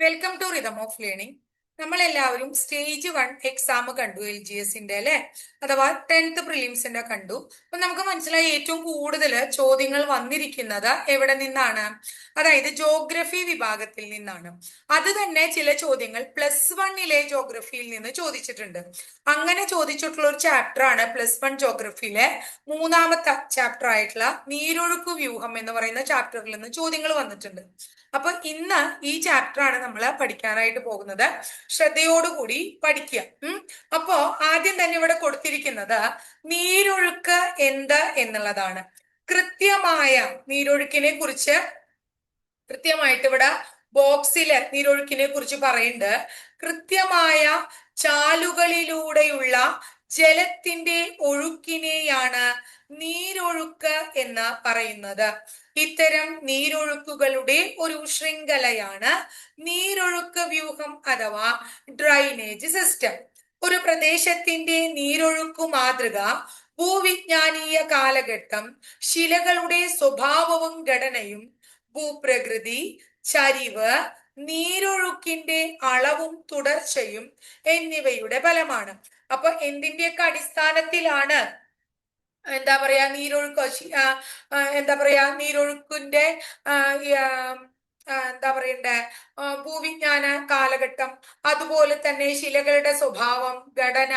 Welcome to rhythm of learning. നമ്മളെല്ലാവരും stage 1 exam കണ്ടു, LGSന്റെ അല്ലെ, അഥവാ 10th പ്രിലിംസിന്റെ കണ്ടു. അപ്പൊ നമുക്ക് മനസ്സിലായി ഏറ്റവും കൂടുതൽ ചോദ്യങ്ങൾ വന്നിരിക്കുന്നത് എവിടെ നിന്നാണ്, അതായത് ജോഗ്രഫി വിഭാഗത്തിൽ നിന്നാണ്. അത് തന്നെ ചില ചോദ്യങ്ങൾ +1 ജോഗ്രഫിയിൽ നിന്ന് ചോദിച്ചിട്ടുണ്ട്. അങ്ങനെ ചോദിച്ചിട്ടുള്ള ഒരു ചാപ്റ്റർ ആണ് +1 ജോഗ്രഫിയിലെ മൂന്നാമത്തെ ചാപ്റ്റർ ആയിട്ടുള്ള നീരൊഴുക്ക് വ്യൂഹം എന്ന് പറയുന്ന ചാപ്റ്ററിൽ നിന്ന് ചോദ്യങ്ങൾ വന്നിട്ടുണ്ട്. അപ്പൊ ഇന്ന് ഈ ചാപ്റ്റർ ആണ് നമ്മൾ പഠിക്കാനായിട്ട് പോകുന്നത്. ശ്രദ്ധയോടുകൂടി പഠിക്കുക. അപ്പോ ആദ്യം തന്നെ ഇവിടെ കൊടുത്തിരിക്കുന്നത് നീരൊഴുക്ക് എന്ത് എന്നുള്ളതാണ്. കൃത്യമായ നീരൊഴുക്കിനെ കുറിച്ച് കൃത്യമായിട്ട് ഇവിടെ ബോക്സില് നീരൊഴുക്കിനെ കുറിച്ച് പറയുന്നുണ്ട്. കൃത്യമായ ചാലുകളിലൂടെയുള്ള ജലത്തിന്റെ ഒഴുക്കിനെയാണ് നീരൊഴുക്ക് എന്ന് പറയുന്നത്. ഇത്തരം നീരൊഴുക്കുകളുടെ ഒരു ശൃംഖലയാണ് നീരൊഴുക്ക് വ്യൂഹം അഥവാ ഡ്രൈനേജ് സിസ്റ്റം. ഒരു പ്രദേശത്തിന്റെ നീരൊഴുക്കു മാതൃക, ഭൂവിജ്ഞാനീയ കാലഘട്ടം, ശിലകളുടെ സ്വഭാവവും ഘടനയും, ഭൂപ്രകൃതി, ചരിവ്, നീരൊഴുക്കിന്റെ അളവും തുടർച്ചയും എന്നിവയുടെ ഫലമാണ്. അപ്പൊ എന്തിന്റെയൊക്കെ അടിസ്ഥാനത്തിലാണ് എന്താ പറയാ നീരൊഴുക്കിന്റെ എന്താ പറയണ്ടേ, ഭൂവിജ്ഞാന കാലഘട്ടം, അതുപോലെ തന്നെ ശിലകളുടെ സ്വഭാവം, ഘടന,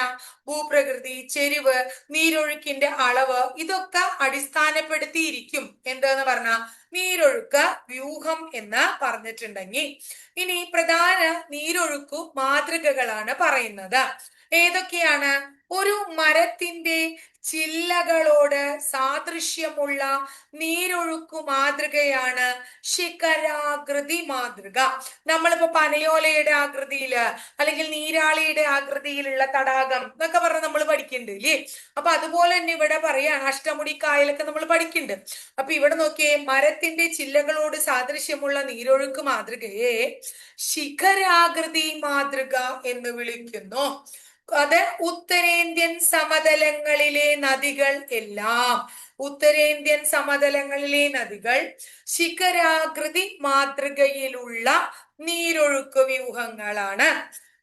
ഭൂപ്രകൃതി, ചെരിവ്, നീരൊഴുക്കിന്റെ അളവ്, ഇതൊക്കെ അടിസ്ഥാനപ്പെടുത്തിയിരിക്കും എന്തെന്ന് പറഞ്ഞ നീരൊഴുക്ക് വ്യൂഹം എന്ന് പറഞ്ഞിട്ടുണ്ടെങ്കിൽ, ഇനി പ്രധാന നീരൊഴുക്കു മാതൃകകളാണ് പറയുന്നത്. ഏതൊക്കെയാണ്? ഒരു മരത്തിന്റെ ചില്ലകളോട് സാദൃശ്യമുള്ള നീരൊഴുക്കു മാതൃകയാണ് ശിഖരാകൃതി മാതൃക. നമ്മളിപ്പോ പനയോലയുടെ ആകൃതിയില് അല്ലെങ്കിൽ നീരാളിയുടെ ആകൃതിയിലുള്ള തടാകം എന്നൊക്കെ പറഞ്ഞ് നമ്മൾ പഠിക്കുന്നുണ്ട് ഇല്ലേ? അപ്പൊ അതുപോലെ തന്നെ ഇവിടെ പറയാണ്, അഷ്ടമുടി കായലൊക്കെ നമ്മൾ പഠിക്കുന്നുണ്ട്. അപ്പൊ ഇവിടെ നോക്കിയേ, മരത്തിന്റെ ചില്ലകളോട് സാദൃശ്യമുള്ള നീരൊഴുക്ക് മാതൃകയെ ശിഖരാകൃതി മാതൃക എന്ന് വിളിക്കുന്നു. അത് ഉത്തരേന്ത്യൻ സമതലങ്ങളിലെ നദികൾ ശിഖരാകൃതി മാതൃകയിലുള്ള നീരൊഴുക്ക് വ്യൂഹങ്ങളാണ്.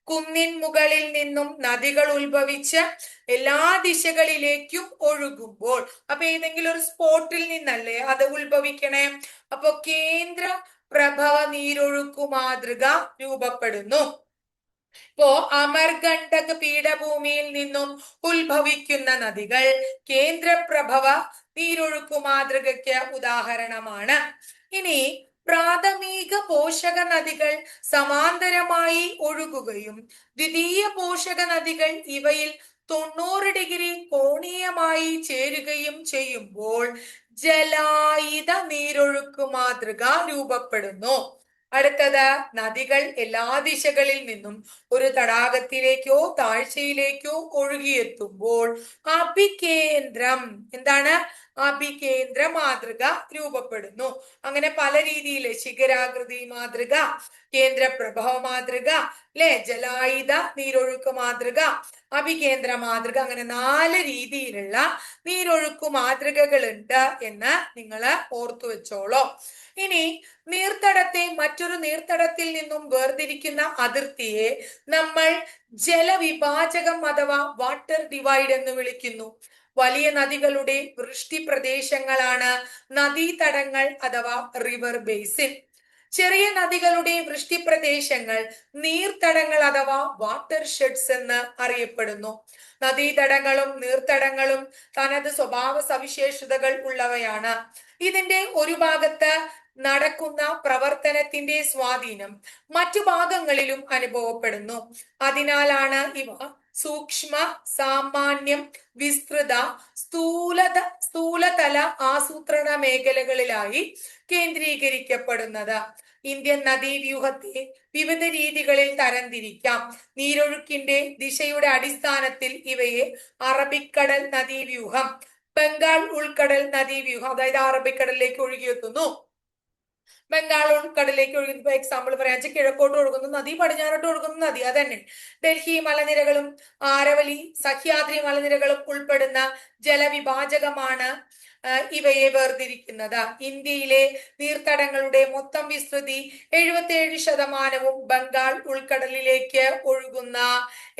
കുന്നിൻ മുകളിൽ നിന്നും നദികൾ ഉത്ഭവിച്ച് എല്ലാ ദിശകളിലേക്കും ഒഴുകുമ്പോൾ, അപ്പൊ ഏതെങ്കിലും ഒരു സ്പോട്ടിൽ നിന്നല്ലേ അത് ഉത്ഭവിക്കണേ. അപ്പൊ കേന്ദ്ര പ്രഭവ നീരൊഴുക്കു മാതൃക രൂപപ്പെടുന്നു. ഇപ്പോ അമർകണ്ടക് പീഠഭൂമിയിൽ നിന്നും ഉത്ഭവിക്കുന്ന നദികൾ കേന്ദ്രപ്രഭവ നീരൊഴുക്കു മാതൃകയ്ക്ക് ഉദാഹരണമാണ്. ഇനി പ്രാഥമിക പോഷക നദികൾ സമാന്തരമായി ഒഴുകുകയും ദ്വിതീയ പോഷക നദികൾ ഇവയിൽ 90 ഡിഗ്രി കോണീയമായി ചേരുകയും ചെയ്യുമ്പോൾ ജലായുധ നീരൊഴുക്കു മാതൃക രൂപപ്പെടുന്നു. അടുത്തത്, നദികൾ എല്ലാ ദിശകളിൽ നിന്നും ഒരു തടാകത്തിലേക്കോ താഴ്ചയിലേക്കോ ഒഴുകിയെത്തുമ്പോൾ അഭികേന്ദ്രം, എന്താണ്? അഭികേന്ദ്ര മാതൃക രൂപപ്പെടുന്നു. അങ്ങനെ പല രീതിയില് ശിഖരാകൃതി മാതൃക, കേന്ദ്ര പ്രഭവ മാതൃക, ജലായുധ നീരൊഴുക്ക് മാതൃക, അഭികേന്ദ്ര മാതൃക, അങ്ങനെ 4 രീതിയിലുള്ള നീരൊഴുക്കു മാതൃകകളുണ്ട് എന്ന് നിങ്ങൾ ഓർത്തു വെച്ചോളൂ. ഇനി നീർത്തടത്തെ മറ്റൊരു നീർത്തടത്തിൽ നിന്നും വേർതിരിക്കുന്ന അതിർത്തിയെ നമ്മൾ ജലവിഭാജകം അഥവാ വാട്ടർ ഡിവൈഡ് എന്ന് വിളിക്കുന്നു. വലിയ നദികളുടെ വൃഷ്ടി പ്രദേശങ്ങളാണ് നദീതടങ്ങൾ അഥവാ റിവർ ബേസിൻ. ചെറിയ നദികളുടെ വൃഷ്ടി പ്രദേശങ്ങൾ നീർത്തടങ്ങൾ അഥവാ വാട്ടർ ഷെഡ്സ് എന്ന് അറിയപ്പെടുന്നു. നദീതടങ്ങളും നീർത്തടങ്ങളും തനത് സ്വഭാവ സവിശേഷതകൾ ഉള്ളവയാണ്. ഇതിന്റെ ഒരു ഭാഗത്ത് നടക്കുന്ന പ്രവർത്തനത്തിന്റെ സ്വാധീനം മറ്റു ഭാഗങ്ങളിലും അനുഭവപ്പെടുന്നു. അതിനാലാണ് ഇവ സൂക്ഷ്മ, സാമാന്യം, വിസ്തൃത, സ്ഥൂലതല ആസൂത്രണ മേഖലകളിലായി കേന്ദ്രീകരിക്കപ്പെടുന്നത്. ഇന്ത്യൻ നദീവ്യൂഹത്തെ വിവിധ രീതികളിൽ തരംതിരിക്കാം. നീരൊഴുക്കിന്റെ ദിശയുടെ അടിസ്ഥാനത്തിൽ ഇവയെ അറബിക്കടൽ നദീവ്യൂഹം, ബംഗാൾ ഉൾക്കടൽ നദീവ്യൂഹം, അതായത് അറബിക്കടലിലേക്ക് ഒഴുകിയെത്തുന്നു, ബംഗാൾ ഉൾക്കടലിലേക്ക് ഒഴുകുന്ന എക്സാമ്പിൾ പറയാൻ വെച്ചാൽ കിഴക്കോട്ട് ഒഴുകുന്ന നദി, പടിഞ്ഞാറോട്ട് ഒഴുകുന്ന നദി, അതന്നെ. ഡൽഹി മലനിരകളും ആരവലി, സഹ്യാദ്രി മലനിരകളും ഉൾപ്പെടുന്ന ജലവിഭാജകമാണ് ഇവയെ വേർതിരിക്കുന്നത്. ഇന്ത്യയിലെ നീർത്തടങ്ങളുടെ മൊത്തം വിസ്തൃതി 77% ബംഗാൾ ഉൾക്കടലിലേക്ക് ഒഴുകുന്ന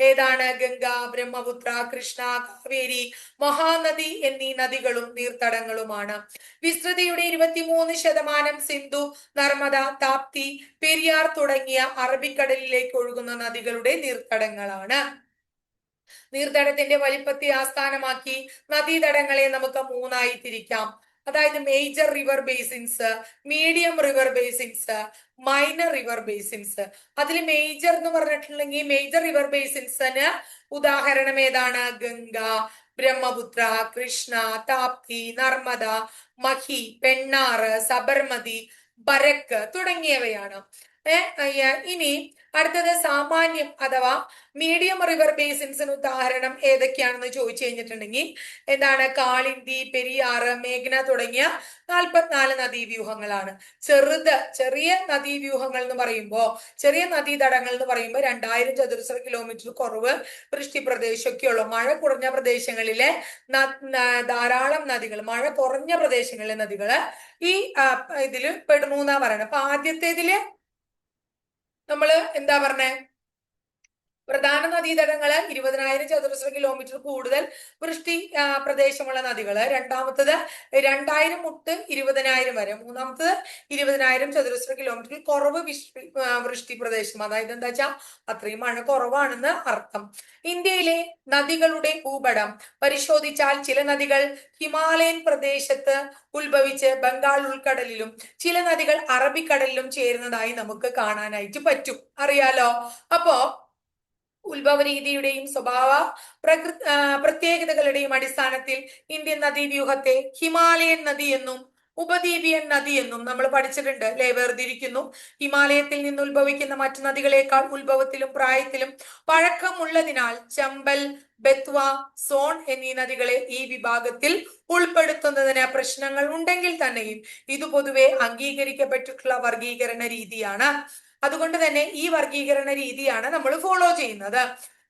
ഏതാണ്? ഗംഗ, ബ്രഹ്മപുത്ര, കൃഷ്ണ, കാവേരി, മഹാനദി എന്നീ നദികളും നീർത്തടങ്ങളുമാണ്. വിസ്തൃതിയുടെ 23% സിന്ധു, നർമ്മദ, താപ്തി, പെരിയാർ തുടങ്ങിയ അറബിക്കടലിലേക്ക് ഒഴുകുന്ന നദികളുടെ നീർത്തടങ്ങളാണ്. നീർത്തടത്തിന്റെ വലിപ്പത്തെ ആസ്ഥാനമാക്കി നദീതടങ്ങളെ നമുക്ക് മൂന്നായി തിരിക്കാം. അതായത് major river basins, medium river basins, minor river basins. അതിൽ മേജർ എന്ന് പറഞ്ഞിട്ടുണ്ടെങ്കിൽ മേജർ റിവർ ബേസിൻസിന് ഉദാഹരണം ഏതാണ്? ഗംഗ, ബ്രഹ്മപുത്ര, കൃഷ്ണ, താപ്തി, നർമ്മദ, മഹി, പെണ്ണാറ്, സബർമതി, ബരക്ക് തുടങ്ങിയവയാണ്. ഇനി അടുത്തത് സാമാന്യം അഥവാ മീഡിയം റിവർ ബേസിൻസിന് ഉദാഹരണം ഏതൊക്കെയാണെന്ന് ചോദിച്ചു കഴിഞ്ഞിട്ടുണ്ടെങ്കിൽ എന്താണ്? കാളിന്തി, പെരിയാറ്, മേഘ്ന തുടങ്ങിയ 44 നദീവ്യൂഹങ്ങളാണ്. ചെറിയ നദീവ്യൂഹങ്ങൾ എന്ന് പറയുമ്പോൾ, ചെറിയ നദീതടങ്ങൾ എന്ന് പറയുമ്പോൾ 2000 ചതുരശ്ര കിലോമീറ്റർ കുറവ് വൃഷ്ടി പ്രദേശമൊക്കെ ഉള്ളു. മഴ കുറഞ്ഞ പ്രദേശങ്ങളിലെ ധാരാളം നദികൾ, മഴ കുറഞ്ഞ പ്രദേശങ്ങളിലെ നദികള് ഈ ഇതില് പെടുന്നു എന്നാ പറയണത്. അപ്പൊ ആദ്യത്തേതില് നമ്മള് എന്താ പറഞ്ഞേ? പ്രധാന നദീതടങ്ങള് 20,000 ചതുരശ്ര കിലോമീറ്റർ കൂടുതൽ വൃഷ്ടി പ്രദേശമുള്ള നദികള്. രണ്ടാമത്തത് 2000 മുട്ട് 20,000 വരെ. മൂന്നാമത്തത് 20,000 ചതുരശ്ര കിലോമീറ്റർ കുറവ് വൃഷ്ടി പ്രദേശം. അതായത് എന്താ വെച്ചാൽ അത്രയും മഴ കുറവാണെന്ന് അർത്ഥം. ഇന്ത്യയിലെ നദികളുടെ ഭൂപടം പരിശോധിച്ചാൽ ചില നദികൾ ഹിമാലയൻ പ്രദേശത്ത് ഉത്ഭവിച്ച് ബംഗാൾ ഉൾക്കടലിലും ചില നദികൾ അറബിക്കടലിലും ചേരുന്നതായി നമുക്ക് കാണാനായിട്ട് പറ്റും. അറിയാലോ? അപ്പോ ഉത്ഭവരീതിയുടെയും സ്വഭാവ പ്രത്യേകതകളുടെയും അടിസ്ഥാനത്തിൽ ഇന്ത്യൻ നദീവ്യൂഹത്തെ ഹിമാലയൻ നദി എന്നും ഉപദ്വീപിയൻ നദി എന്നും നമ്മൾ പഠിച്ചിട്ടുണ്ട് അല്ലെ? വേർതിരിക്കുന്നു. ഹിമാലയത്തിൽ നിന്ന് ഉത്ഭവിക്കുന്ന മറ്റു നദികളെക്കാൾ ഉത്ഭവത്തിലും പ്രായത്തിലും പഴക്കമുള്ളതിനാൽ ചമ്പൽ, ബെത്വ, സോൺ എന്നീ നദികളെ ഈ വിഭാഗത്തിൽ ഉൾപ്പെടുത്തുന്നതിന് പ്രശ്നങ്ങൾ ഉണ്ടെങ്കിൽ തന്നെയും ഇത് പൊതുവെ അംഗീകരിക്കപ്പെട്ടിട്ടുള്ള വർഗീകരണ രീതിയാണ്. അതുകൊണ്ട് തന്നെ ഈ വർഗീകരണ രീതിയാണ് നമ്മൾ ഫോളോ ചെയ്യുന്നത്.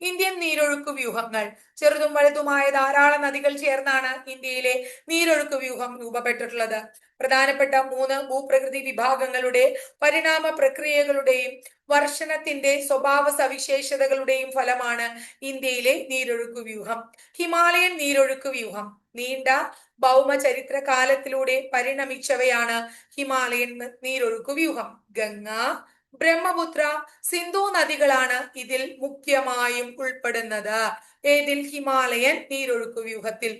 ഇന്ത്യൻ നീരൊഴുക്ക് വ്യൂഹങ്ങൾ. ചെറുതും വലുതുമായ ധാരാളം നദികൾ ചേർന്നാണ് ഇന്ത്യയിലെ നീരൊഴുക്ക് വ്യൂഹം രൂപപ്പെട്ടിട്ടുള്ളത്. പ്രധാനപ്പെട്ട 3 ഭൂപ്രകൃതി വിഭാഗങ്ങളുടെ പരിണാമ പ്രക്രിയകളുടെയും വർഷണത്തിന്റെ സ്വഭാവ സവിശേഷതകളുടെയും ഫലമാണ് ഇന്ത്യയിലെ നീരൊഴുക്ക് വ്യൂഹം. ഹിമാലയൻ നീരൊഴുക്ക് വ്യൂഹം നീണ്ട ഭൗമചരിത്ര കാലത്തിലൂടെ പരിണമിച്ചവയാണ് ഹിമാലയൻ നീരൊഴുക്ക് വ്യൂഹം. ഗംഗ, ബ്രഹ്മപുത്ര, സിന്ധു നദികളാണ് ഇതിൽ മുഖ്യമായും ഉൾപ്പെടുന്നത്. ഏതിൽ? ഹിമാലയൻ നീരൊഴുക്ക് വ്യൂഹത്തിൽ.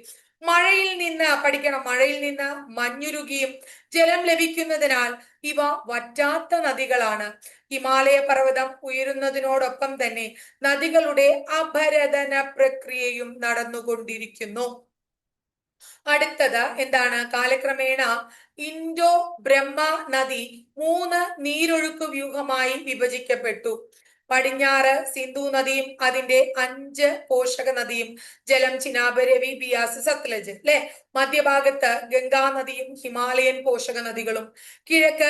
മഴയിൽ നിന്ന് പഠിക്കണം. മഴയിൽ നിന്ന് മഞ്ഞുരുകിയും ജലം ലഭിക്കുന്നതിനാൽ ഇവ വറ്റാത്ത നദികളാണ്. ഹിമാലയ പർവ്വതം ഉയരുന്നതിനോടൊപ്പം തന്നെ നദികളുടെ അപരദന പ്രക്രിയയും നടന്നുകൊണ്ടിരിക്കുന്നു. അടുത്തത് എന്താണ്? കാലക്രമേണ ഇൻഡോ ബ്രഹ്മ നദി 3 നീരൊഴുക്ക് വ്യൂഹമായി വിഭജിക്കപ്പെട്ടു. പടിഞ്ഞാറ് സിന്ധു നദിയും അതിന്റെ 5 പോഷക നദിയും ജലം, ചിനാബ്, രവി, ബിയാസ്, സത്ലജ് അല്ലെ. മധ്യഭാഗത്ത് ഗംഗാ നദിയും ഹിമാലയൻ പോഷക നദികളും. കിഴക്ക്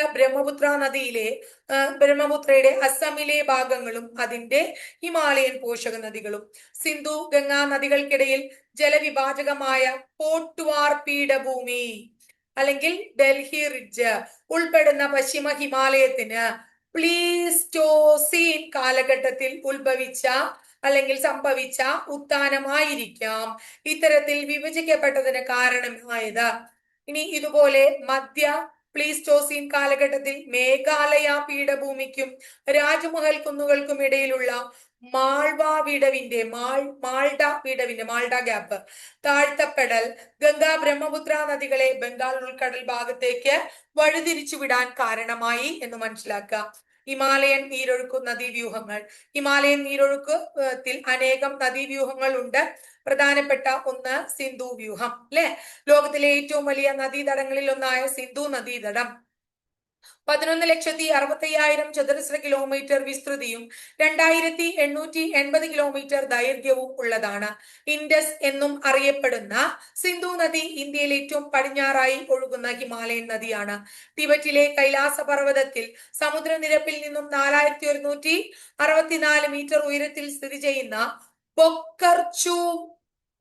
ബ്രഹ്മപുത്രയുടെ അസമിലെ ഭാഗങ്ങളും അതിന്റെ ഹിമാലയൻ പോഷക നദികളും. സിന്ധു ഗംഗാ നദികൾക്കിടയിൽ ജലവിഭാജകമായ പോട്ട്വാർ പീഠഭൂമി അല്ലെങ്കിൽ ഡൽഹി റിഡ്ജ് ഉൾപ്പെടുന്ന പശ്ചിമ ഹിമാലയത്തിന് പ്ലീസ്റ്റോസീൻ കാലഘട്ടത്തിൽ ഉത്ഭവിച്ച അല്ലെങ്കിൽ സംഭവിച്ച ഉത്ഥാനമായിരിക്കാം ഇത്തരത്തിൽ വിഭജിക്കപ്പെട്ടതിന് കാരണമായത്. ഇനി ഇതുപോലെ മധ്യ പ്ലീസ്റ്റോസീൻ കാലഘട്ടത്തിൽ മേഘാലയ പീഠഭൂമിക്കും രാജ്മഹൽ കുന്നുകൾക്കും ഇടയിലുള്ള മാൾഡ ഗ്യാപ്പ് താഴ്ത്തപ്പെടൽ ഗംഗാ ബ്രഹ്മപുത്ര നദികളെ ബംഗാൾ ഉൾക്കടൽ ഭാഗത്തേക്ക് വഴിതിരിച്ചുവിടാൻ കാരണമായി എന്ന് മനസ്സിലാക്കുക. ഹിമാലയൻ നീരൊഴുക്ക് നദീവ്യൂഹങ്ങൾ. ഹിമാലയൻ നീരൊഴുക്കത്തിൽ അനേകം നദീവ്യൂഹങ്ങൾ ഉണ്ട്. പ്രധാനപ്പെട്ട ഒന്ന് സിന്ധു വ്യൂഹം അല്ലെ. ലോകത്തിലെ ഏറ്റവും വലിയ നദീതടങ്ങളിൽ ഒന്നായ സിന്ധു നദീതടം 11,60,50,000 ചതുരശ്ര കിലോമീറ്റർ വിസ്തൃതിയും 2,880 കിലോമീറ്റർ ദൈർഘ്യവും ഉള്ളതാണ്. ഇൻഡസ് എന്നും അറിയപ്പെടുന്ന സിന്ധു നദി ഇന്ത്യയിൽ ഏറ്റവും പടിഞ്ഞാറായി ഒഴുകുന്ന ഹിമാലയൻ നദിയാണ്. ടിബറ്റിലെ കൈലാസ പർവ്വതത്തിൽ സമുദ്രനിരപ്പിൽ നിന്നും 4,164 മീറ്റർ ഉയരത്തിൽ സ്ഥിതി ചെയ്യുന്ന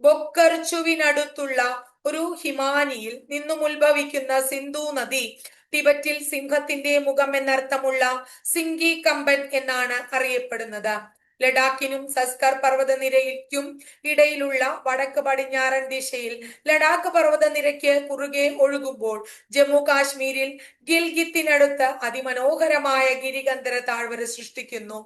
ബൊക്കർച്ചുവിനടുത്തുള്ള ഒരു ഹിമാനിയിൽ നിന്നും ഉത്ഭവിക്കുന്ന സിന്ധു നദി ടിബറ്റിൽ സിംഹത്തിന്റെ മുഖം എന്നർത്ഥമുള്ള സിംഗി കമ്പൻ എന്നാണ് അറിയപ്പെടുന്നത്. ലഡാക്കിനും സസ്കർ പർവ്വതനിരയ്ക്കും ഇടയിലുള്ള വടക്ക് പടിഞ്ഞാറൻ ദിശയിൽ ലഡാക്ക് പർവ്വതനിരയ്ക്ക് കുറുകെ ഒഴുകുമ്പോൾ ജമ്മു കാശ്മീരിൽ ഗിൽഗിത്തിനടുത്ത് അതിമനോഹരമായ ഗിരികന്ധര താഴ്വര സൃഷ്ടിക്കുന്നു.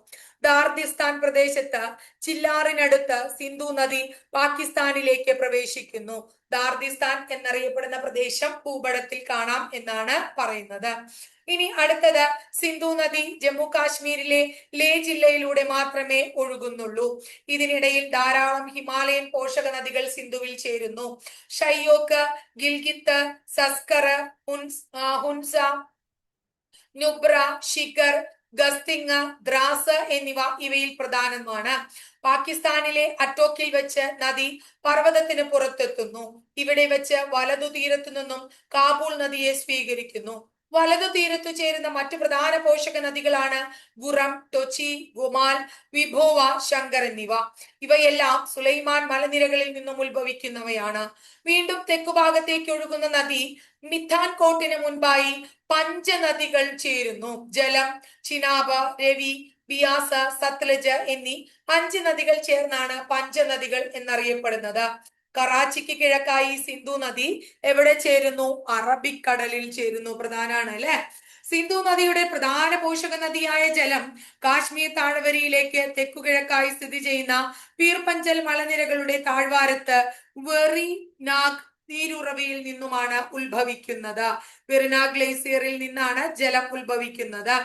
ദാർദിസ്ഥാൻ പ്രദേശത്ത് ചില്ലാറിനടുത്ത് സിന്ധു നദി പാകിസ്ഥാനിലേക്ക് പ്രവേശിക്കുന്നു. ദാർദിസ്ഥാൻ എന്നറിയപ്പെടുന്ന പ്രദേശം ഭൂപടത്തിൽ കാണാം എന്നാണ് പറയുന്നത്. ഇനി അടുത്തത്, സിന്ധു നദി ജമ്മു കാശ്മീരിലെ ലേ ജില്ലയിലൂടെ മാത്രമേ ഒഴുകുന്നുള്ളൂ. ഇതിനിടയിൽ ധാരാളം ഹിമാലയൻ പോഷക നദികൾ സിന്ധുവിൽ ചേരുന്നു. ഷയ്യോക്ക്, ഗിൽഗിത്ത്, സസ്കർ, ഹുൻസ, നുബ്ര, ഷിഖർ, ഗസ്തിങ്, ദ്രാസ് എന്നിവ ഇവയിൽ പ്രധാനമാണ്. പാകിസ്ഥാനിലെ അറ്റോക്കിൽ വെച്ച് നദി പർവ്വതത്തിന് പുറത്തെത്തുന്നു. ഇവിടെ വെച്ച് വലതു തീരത്തു നിന്നും കാബൂൾ നദിയെ സ്വീകരിക്കുന്നു. വലതു തീരത്തു ചേരുന്ന മറ്റു പ്രധാന പോഷക നദികളാണ് ഗുറം, ടൊച്ചി, ഗുമാൽ, വിഭോവ, ശങ്കർ എന്നിവ. ഇവയെല്ലാം സുലൈമാൻ മലനിരകളിൽ നിന്നും ഉത്ഭവിക്കുന്നവയാണ്. വീണ്ടും തെക്കുഭാഗത്തേക്ക് ഒഴുകുന്ന നദി മിഥാൻ കോട്ടിന് മുൻപായി പഞ്ചനദികൾ ചേരുന്നു. ജലം, ചിനാബ്, രവി, ബിയാസ്, സത്ലജ് എന്നീ 5 നദികൾ ചേർന്നാണ് പഞ്ചനദികൾ എന്നറിയപ്പെടുന്നത്. കറാച്ചിക്ക് കിഴക്കായി സിന്ധു നദി എവിടെ ചേരുന്നു? അറബിക്കടലിൽ ചേരുന്നു. പ്രധാനാണ് അല്ലെ. സിന്ധു നദിയുടെ പ്രധാന പോഷക നദിയായ ജലം കാശ്മീർ താഴ്വരയിലേക്ക് തെക്കുകിഴക്കായി സ്ഥിതി ചെയ്യുന്ന പീർപഞ്ചൽ മലനിരകളുടെ താഴ്വാരത്ത് വെറിനാഗ് നീരുറവയിൽ നിന്നുമാണ് ഉത്ഭവിക്കുന്നത്. വെറിന ഗ്ലേസിയറിൽ നിന്നാണ് ജലം ഉത്ഭവിക്കുന്നത്.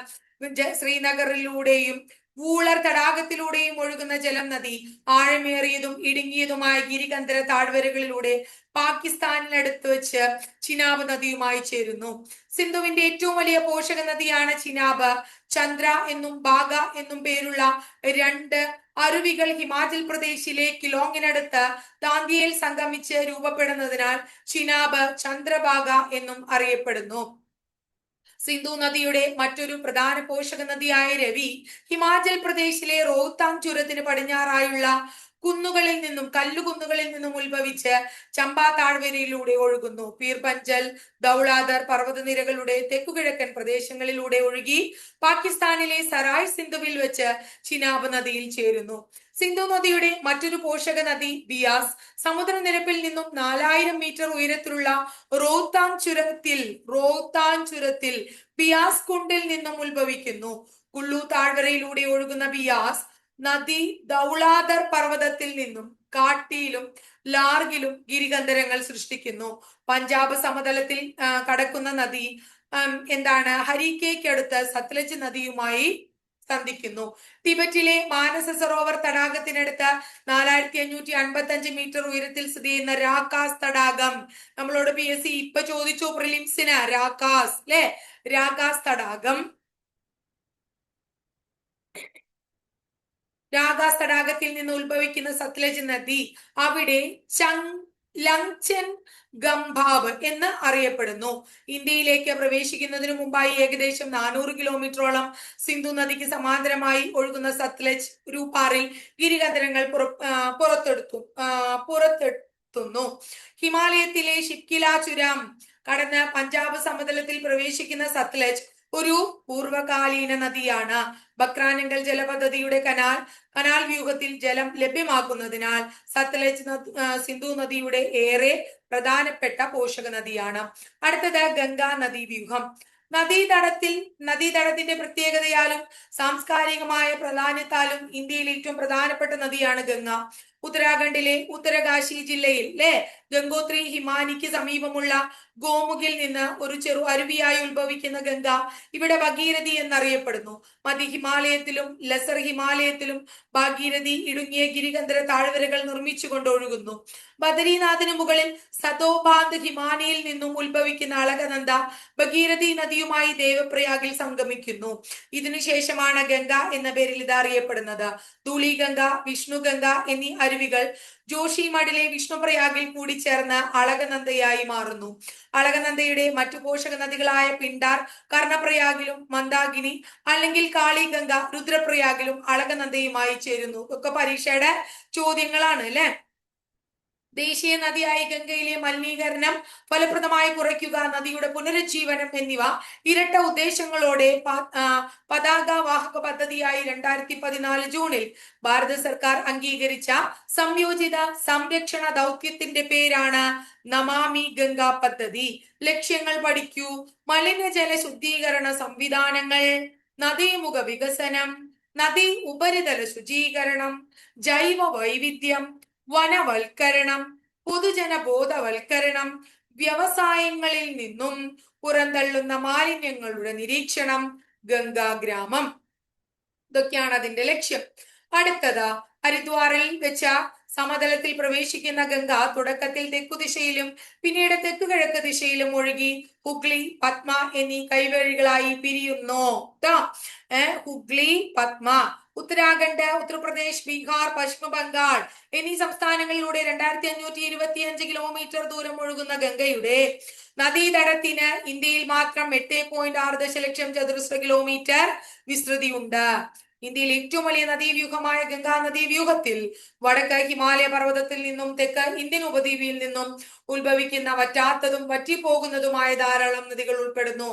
ശ്രീനഗറിലൂടെയും വൂളർ തടാകത്തിലൂടെയും ഒഴുകുന്ന ജലം നദി ആഴമേറിയതും ഇടുങ്ങിയതുമായ ഗിരികന്ധര താഴ്വരകളിലൂടെ പാകിസ്ഥാനിനടുത്ത് വെച്ച് ചിനാബ് നദിയുമായി ചേരുന്നു. സിന്ധുവിന്റെ ഏറ്റവും വലിയ പോഷക നദിയാണ് ചിനാബ്. ചന്ദ്ര എന്നും ബാഗ എന്നും പേരുള്ള 2 അരുവികൾ ഹിമാചൽ പ്രദേശിലെ കിലോങ്ങിനടുത്ത് ദാന്തിയയിൽ സംഗമിച്ച് രൂപപ്പെടുന്നതിനാൽ ചിനാബ് ചന്ദ്രഭാഗ എന്നും അറിയപ്പെടുന്നു. സിന്ധു നദിയുടെ മറ്റൊരു പ്രധാന പോഷക നദിയായ രവി ഹിമാചൽ പ്രദേശിലെ റോഹ്താങ് ചുരത്തിന് പടിഞ്ഞാറായുള്ള കല്ലുകുന്നുകളിൽ നിന്നും ഉത്ഭവിച്ച് ചമ്പാ താഴ്വരയിലൂടെ ഒഴുകുന്നു. പീർപഞ്ചൽ, ദൗളാദർ പർവ്വതനിരകളുടെ തെക്കുകിഴക്കൻ പ്രദേശങ്ങളിലൂടെ ഒഴുകി പാകിസ്ഥാനിലെ സറായ് സിന്ധുവിൽ വെച്ച് ചിനാബ് നദിയിൽ ചേരുന്നു. സിന്ധു നദിയുടെ മറ്റൊരു പോഷക നദി ബിയാസ് സമുദ്രനിരപ്പിൽ നിന്നും 4000 മീറ്റർ ഉയരത്തിലുള്ള റോഹ്താങ് ചുരത്തിൽ ബിയാസ് കുണ്ടിൽ നിന്നും ഉത്ഭവിക്കുന്നു. കുള്ളു താഴ്വരയിലൂടെ ഒഴുകുന്ന ബിയാസ് നദി ദൗളാദർ പർവ്വതത്തിൽ നിന്നും കാട്ടിയിലും ലാർഗിലും ഗിരികന്ധരങ്ങൾ സൃഷ്ടിക്കുന്നു. പഞ്ചാബ് സമതലത്തിൽ കടക്കുന്ന നദി ഹരിക്കയ്ക്കടുത്ത് സത്ലജ് നദിയുമായി സന്ധിക്കുന്നു. ടിബറ്റിലെ മാനസ സരോവർ തടാകത്തിനടുത്ത് 4555 മീറ്റർ ഉയരത്തിൽ സ്ഥിതി ചെയ്യുന്ന രാക്കാസ് തടാകം, നമ്മളോട് PSC ഇപ്പൊ ചോദിച്ചു പ്രിലിംസിന്, രാക്കാസ് അല്ലെ. രാക്കാസ് തടാകത്തിൽ നിന്ന് ഉത്ഭവിക്കുന്ന സത്ലജ് നദി അവിടെ ലങ്ചൻ ഗംഭാവ് എന്ന് അറിയപ്പെടുന്നു. ഇന്ത്യയിലേക്ക് പ്രവേശിക്കുന്നതിന് മുമ്പായി ഏകദേശം 400 കിലോമീറ്ററോളം സിന്ധു നദിക്ക് സമാന്തരമായി ഒഴുകുന്ന സത്ലജ് രൂപാറിൽ ഗിരികന്ധരങ്ങൾ പുറത്തെടുത്തുന്നു. ഹിമാലയത്തിലെ ഷിക്കില ചുരം കടന്ന് പഞ്ചാബ് സമതലത്തിൽ പ്രവേശിക്കുന്ന സത്ലജ് ഒരു പൂർവകാലീന നദിയാണ്. ബക്രാനങ്കൽ ജലപദ്ധതിയുടെ കനാൽ വ്യൂഹത്തിൽ ജലം ലഭ്യമാക്കുന്നതിനാൽ സത്ലജ് സിന്ധു നദിയുടെ ഏറെ പ്രധാനപ്പെട്ട പോഷക നദിയാണ്. അടുത്തത് ഗംഗാ നദീ വ്യൂഹം. നദീതടത്തിന്റെ പ്രത്യേകതയാലും സാംസ്കാരികമായ പ്രാധാന്യത്താലും ഇന്ത്യയിൽ ഏറ്റവും പ്രധാനപ്പെട്ട നദിയാണ് ഗംഗ. ഉത്തരാഖണ്ഡിലെ ഉത്തരകാശി ജില്ലയിൽ ഗംഗോത്രി ഹിമാനിക്ക് സമീപമുള്ള ഗോമുഖിൽ നിന്ന് ഒരു ചെറു അരുവിയായി ഉത്ഭവിക്കുന്ന ഗംഗ ഇവിടെ ഭഗീരഥി എന്നറിയപ്പെടുന്നു. മധ്യ ഹിമാലയത്തിലും ലസർ ഹിമാലയത്തിലും ഭാഗീരഥി ഇടുങ്ങിയ ഗിരികന്ധര താഴ്വരകൾ നിർമ്മിച്ചുകൊണ്ട് ഒഴുകുന്നു. ബദരീനാഥിന് മുകളിൽ സതോബാന്ത് ഹിമാനിയിൽ നിന്നും ഉത്ഭവിക്കുന്ന അളകനന്ദ ഭഗീരഥി നദിയുമായി ദേവപ്രയാഗിൽ സംഗമിക്കുന്നു. ഇതിനുശേഷമാണ് ഗംഗ എന്ന പേരിൽ ഇത് അറിയപ്പെടുന്നത്. ധൂളിഗംഗ, വിഷ്ണുഗംഗ എന്നീ അരുവികൾ ജോഷിമഠിലെ വിഷ്ണുപ്രയാഗിൽ കൂടി ചേർന്ന് അളകനന്ദയായി മാറുന്നു. അളകനന്ദയുടെ മറ്റു പോഷക നദികളായ പിണ്ടാർ കർണപ്രയാഗിലും മന്ദാകിനി അല്ലെങ്കിൽ കാളിഗംഗ രുദ്രപ്രയാഗിലും അളകനന്ദയുമായി ചേരുന്നു. ഒക്കെ പരീക്ഷയുടെ ചോദ്യങ്ങളാണ് അല്ലെ. ദേശീയ നദിയായ ഗംഗയിലെ മലിനീകരണം ഫലപ്രദമായി കുറയ്ക്കുക, നദിയുടെ പുനരുജ്ജീവനം എന്നിവ ഇരട്ട ഉദ്ദേശങ്ങളോടെ പതാക വാഹക പദ്ധതിയായി 2014 ജൂണിൽ ഭാരത സർക്കാർ അംഗീകരിച്ച സംയോജിത സംരക്ഷണ ദൗത്യത്തിന്റെ പേരാണ് നമാമി ഗംഗ പദ്ധതി. ലക്ഷ്യങ്ങൾ പഠിക്കൂ. മലിനജല ശുദ്ധീകരണ സംവിധാനങ്ങൾ, നദീമുഖ വികസനം, നദീ ഉപരിതല ശുചീകരണം, ജൈവ വൈവിധ്യം, വനവൽക്കരണം, പൊതുജന ബോധവൽക്കരണം, വ്യവസായങ്ങളിൽ നിന്നും പുറന്തള്ളുന്ന മാലിന്യങ്ങളുടെ നിരീക്ഷണം, ഗംഗാഗ്രാമം. ഇതൊക്കെയാണ് അതിന്റെ ലക്ഷ്യം. അടുത്തത്, ഹരിദ്വാറിൽ വെച്ച സമതലത്തിൽ പ്രവേശിക്കുന്ന ഗംഗ തുടക്കത്തിൽ തെക്കുദിശയിലും പിന്നീട് തെക്ക് കിഴക്ക് ദിശയിലും ഒഴുകി ഹുഗ്ലി, പത്മ എന്നീ കൈവഴികളായി പിരിയുന്നു. ഹുഗ്ലി, പത്മ. ഉത്തരാഖണ്ഡ്, ഉത്തർപ്രദേശ്, ബീഹാർ, പശ്ചിമ ബംഗാൾ എന്നീ സംസ്ഥാനങ്ങളിലൂടെ 2525 കിലോമീറ്റർ ദൂരം ഒഴുകുന്ന ഗംഗയുടെ നദീതടത്തിന് ഇന്ത്യയിൽ മാത്രം 8.6 ദശലക്ഷം ചതുരശ്ര കിലോമീറ്റർ വിസ്തൃതിയുണ്ട്. ഇന്ത്യയിൽ ഏറ്റവും വലിയ നദീവ്യൂഹമായ ഗംഗാ നദീവ്യൂഹത്തിൽ വടക്ക് ഹിമാലയ പർവ്വതത്തിൽ നിന്നും തെക്ക് ഇന്ത്യൻ ഉപദ്വീപിൽ നിന്നും ഉത്ഭവിക്കുന്ന വറ്റാത്തതും വറ്റിപ്പോകുന്നതുമായ ധാരാളം നദികൾ ഉൾപ്പെടുന്നു.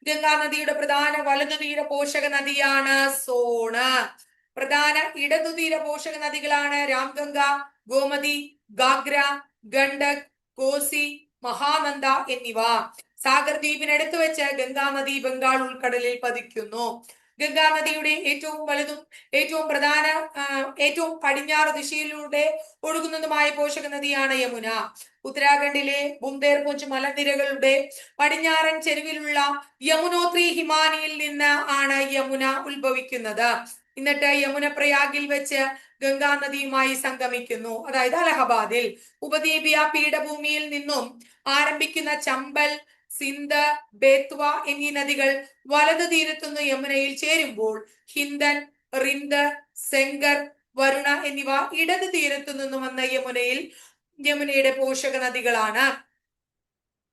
ഗംഗാ നദിയുടെ പ്രധാന വലതുതീര പോഷക നദിയാണ് സോണ്. പ്രധാന ഇടതുതീര പോഷക നദികളാണ് രാംഗംഗ, ഗോമതി, ഗാഗ്ര, ഗണ്ഡക്, കോസി, മഹാനന്ദ എന്നിവ. സാഗർ ദ്വീപിനടുത്ത് വെച്ച് ഗംഗാ നദി ബംഗാൾ ഉൾക്കടലിൽ പതിക്കുന്നു. ഗംഗാ നദിയുടെ ഏറ്റവും വലുതും ഏറ്റവും പടിഞ്ഞാറ് ദിശയിലൂടെ ഒഴുകുന്നതുമായ പോഷക നദിയാണ് യമുന. ഉത്തരാഖണ്ഡിലെ ബുന്ദേർപുഞ്ച് മലനിരകളുടെ പടിഞ്ഞാറൻ ചെരുവിലുള്ള യമുനോത്രി ഹിമാനിയിൽ നിന്ന് ആണ് യമുന ഉത്ഭവിക്കുന്നത്. എന്നിട്ട് യമുന പ്രയാഗിൽ വെച്ച് ഗംഗാ നദിയുമായി സംഗമിക്കുന്നു. അതായത് അലഹബാദിൽ. ഉപദ്വീപീയ പീഠഭൂമിയിൽ നിന്നും ആരംഭിക്കുന്ന ചമ്പൽ, സിന്ധ്, ബേത്വ എന്നീ നദികൾ വലതു തീരത്തുനിന്ന് യമുനയിൽ ചേരുമ്പോൾ ഹിന്ദൻ, റിന്ദ്, സെങ്കർ, വരുണ എന്നിവ ഇടത് തീരത്തു നിന്നും വന്ന യമുനയുടെ പോഷക നദികളാണ്.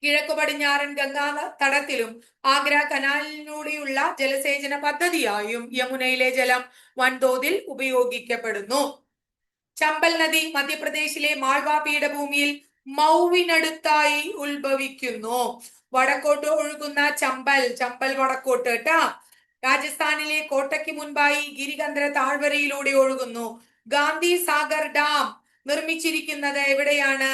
കിഴക്കു പടിഞ്ഞാറൻ ഗംഗാ തടത്തിലും ആഗ്ര കനാലിലൂടെയുള്ള ജലസേചന പദ്ധതിയായും യമുനയിലെ ജലം വൻതോതിൽ ഉപയോഗിക്കപ്പെടുന്നു. ചമ്പൽ നദി മധ്യപ്രദേശിലെ മാൾവ പീഠഭൂമിയിൽ മൗവിനടുത്തായി ഉത്ഭവിക്കുന്നു. വടക്കോട്ട് ഒഴുകുന്ന ചമ്പൽ വടക്കോട്ട് കേട്ടാ രാജസ്ഥാനിലെ കോട്ടയ്ക്ക് മുൻപായി ഗിരികന്ധര താഴ്വരയിലൂടെ ഒഴുകുന്നു. ഗാന്ധി സാഗർ ഡാം നിർമ്മിച്ചിരിക്കുന്നത് എവിടെയാണ്?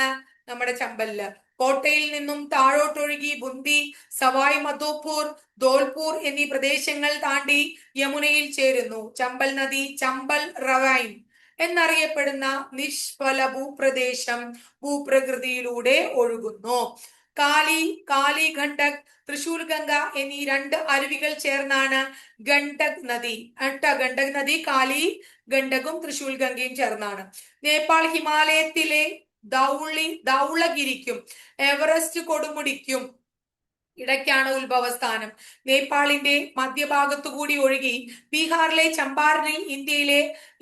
നമ്മുടെ ചമ്പലില്. കോട്ടയിൽ നിന്നും താഴോട്ടൊഴുകി ബുന്ദി, സവായ് മധോപൂർ, ധോൽപൂർ എന്നീ പ്രദേശങ്ങൾ താണ്ടി യമുനയിൽ ചേരുന്നു. ചമ്പൽ നദി ചമ്പൽ റവൈൻ എന്നറിയപ്പെടുന്ന നിഷ്ഫല ഭൂപ്രദേശം ഭൂപ്രകൃതിയിലൂടെ ഒഴുകുന്നു. കാലി ഗണ്ഡക്, തൃശൂർ ഗംഗ എന്നീ 2 അരുവികൾ ചേർന്നാണ് ഗണ്ഡക് നദി. ഗണ്ഡക് നദി കാലി ഗണ്ഡകും തൃശൂർ ഗംഗയും ചേർന്നാണ്. നേപ്പാൾ ഹിമാലയത്തിലെ ധൗളഗിരിക്കും എവറസ്റ്റ് കൊടുമുടിക്കും ഇടയ്ക്കാണ് ഉത്ഭവസ്ഥാനം. നേപ്പാളിന്റെ മധ്യഭാഗത്തു കൂടി ഒഴുകി ബീഹാറിലെ ചമ്പാരനിൽ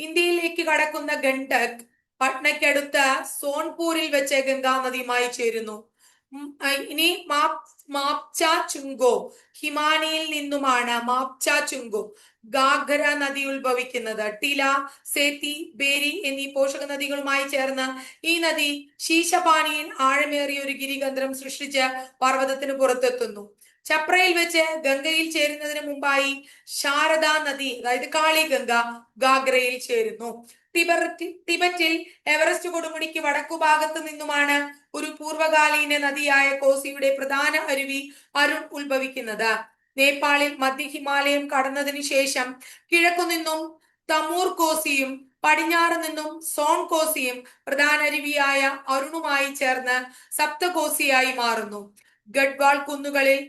ഇന്ത്യയിലേക്ക് കടക്കുന്ന ഗണ്ഡക് പട്നയ്ക്കടുത്ത സോൺപൂരിൽ വെച്ച് ഗംഗാ നദിയുമായി ചേരുന്നു. ഇനി മാപ്ച ചുങ്കോ ഹിമാനിയിൽ നിന്നുമാണ് ഗാഗ്ര നദി ഉത്ഭവിക്കുന്നത്. ടില, സേത്തി, ബേരി എന്നീ പോഷക നദികളുമായി ചേർന്ന് ഈ നദി ശീശപാനിയിൽ ആഴമേറിയ ഒരു ഗിരികന്ധരം സൃഷ്ടിച്ച് പർവ്വതത്തിന് പുറത്തെത്തുന്നു. ചപ്രയിൽ വെച്ച് ഗംഗയിൽ ചേരുന്നതിന് മുമ്പായി ശാരദാ നദി, അതായത് കാളിഗംഗ, ഗാഗ്രയിൽ ചേരുന്നു. ടിബറ്റിൽ എവറസ്റ്റ് കൊടുമുടിക്ക് വടക്കു ഭാഗത്തു നിന്നുമാണ് ഒരു പൂർവകാലീന നദിയായ കോസിയുടെ പ്രധാന അരുവി അരുൺ ഉത്ഭവിക്കുന്നത്. നേപ്പാളിൽ മധ്യ ഹിമാലയം കടന്നതിനു ശേഷം കിഴക്കു നിന്നും തമൂർ കോസിയും പടിഞ്ഞാറ് നിന്നും സോൺ കോസിയും പ്രധാന അരുവിയായ അരുണുമായി ചേർന്ന് സപ്തകോസിയായി മാറുന്നു. ഗഡ്വാൾ കുന്നുകളിൽ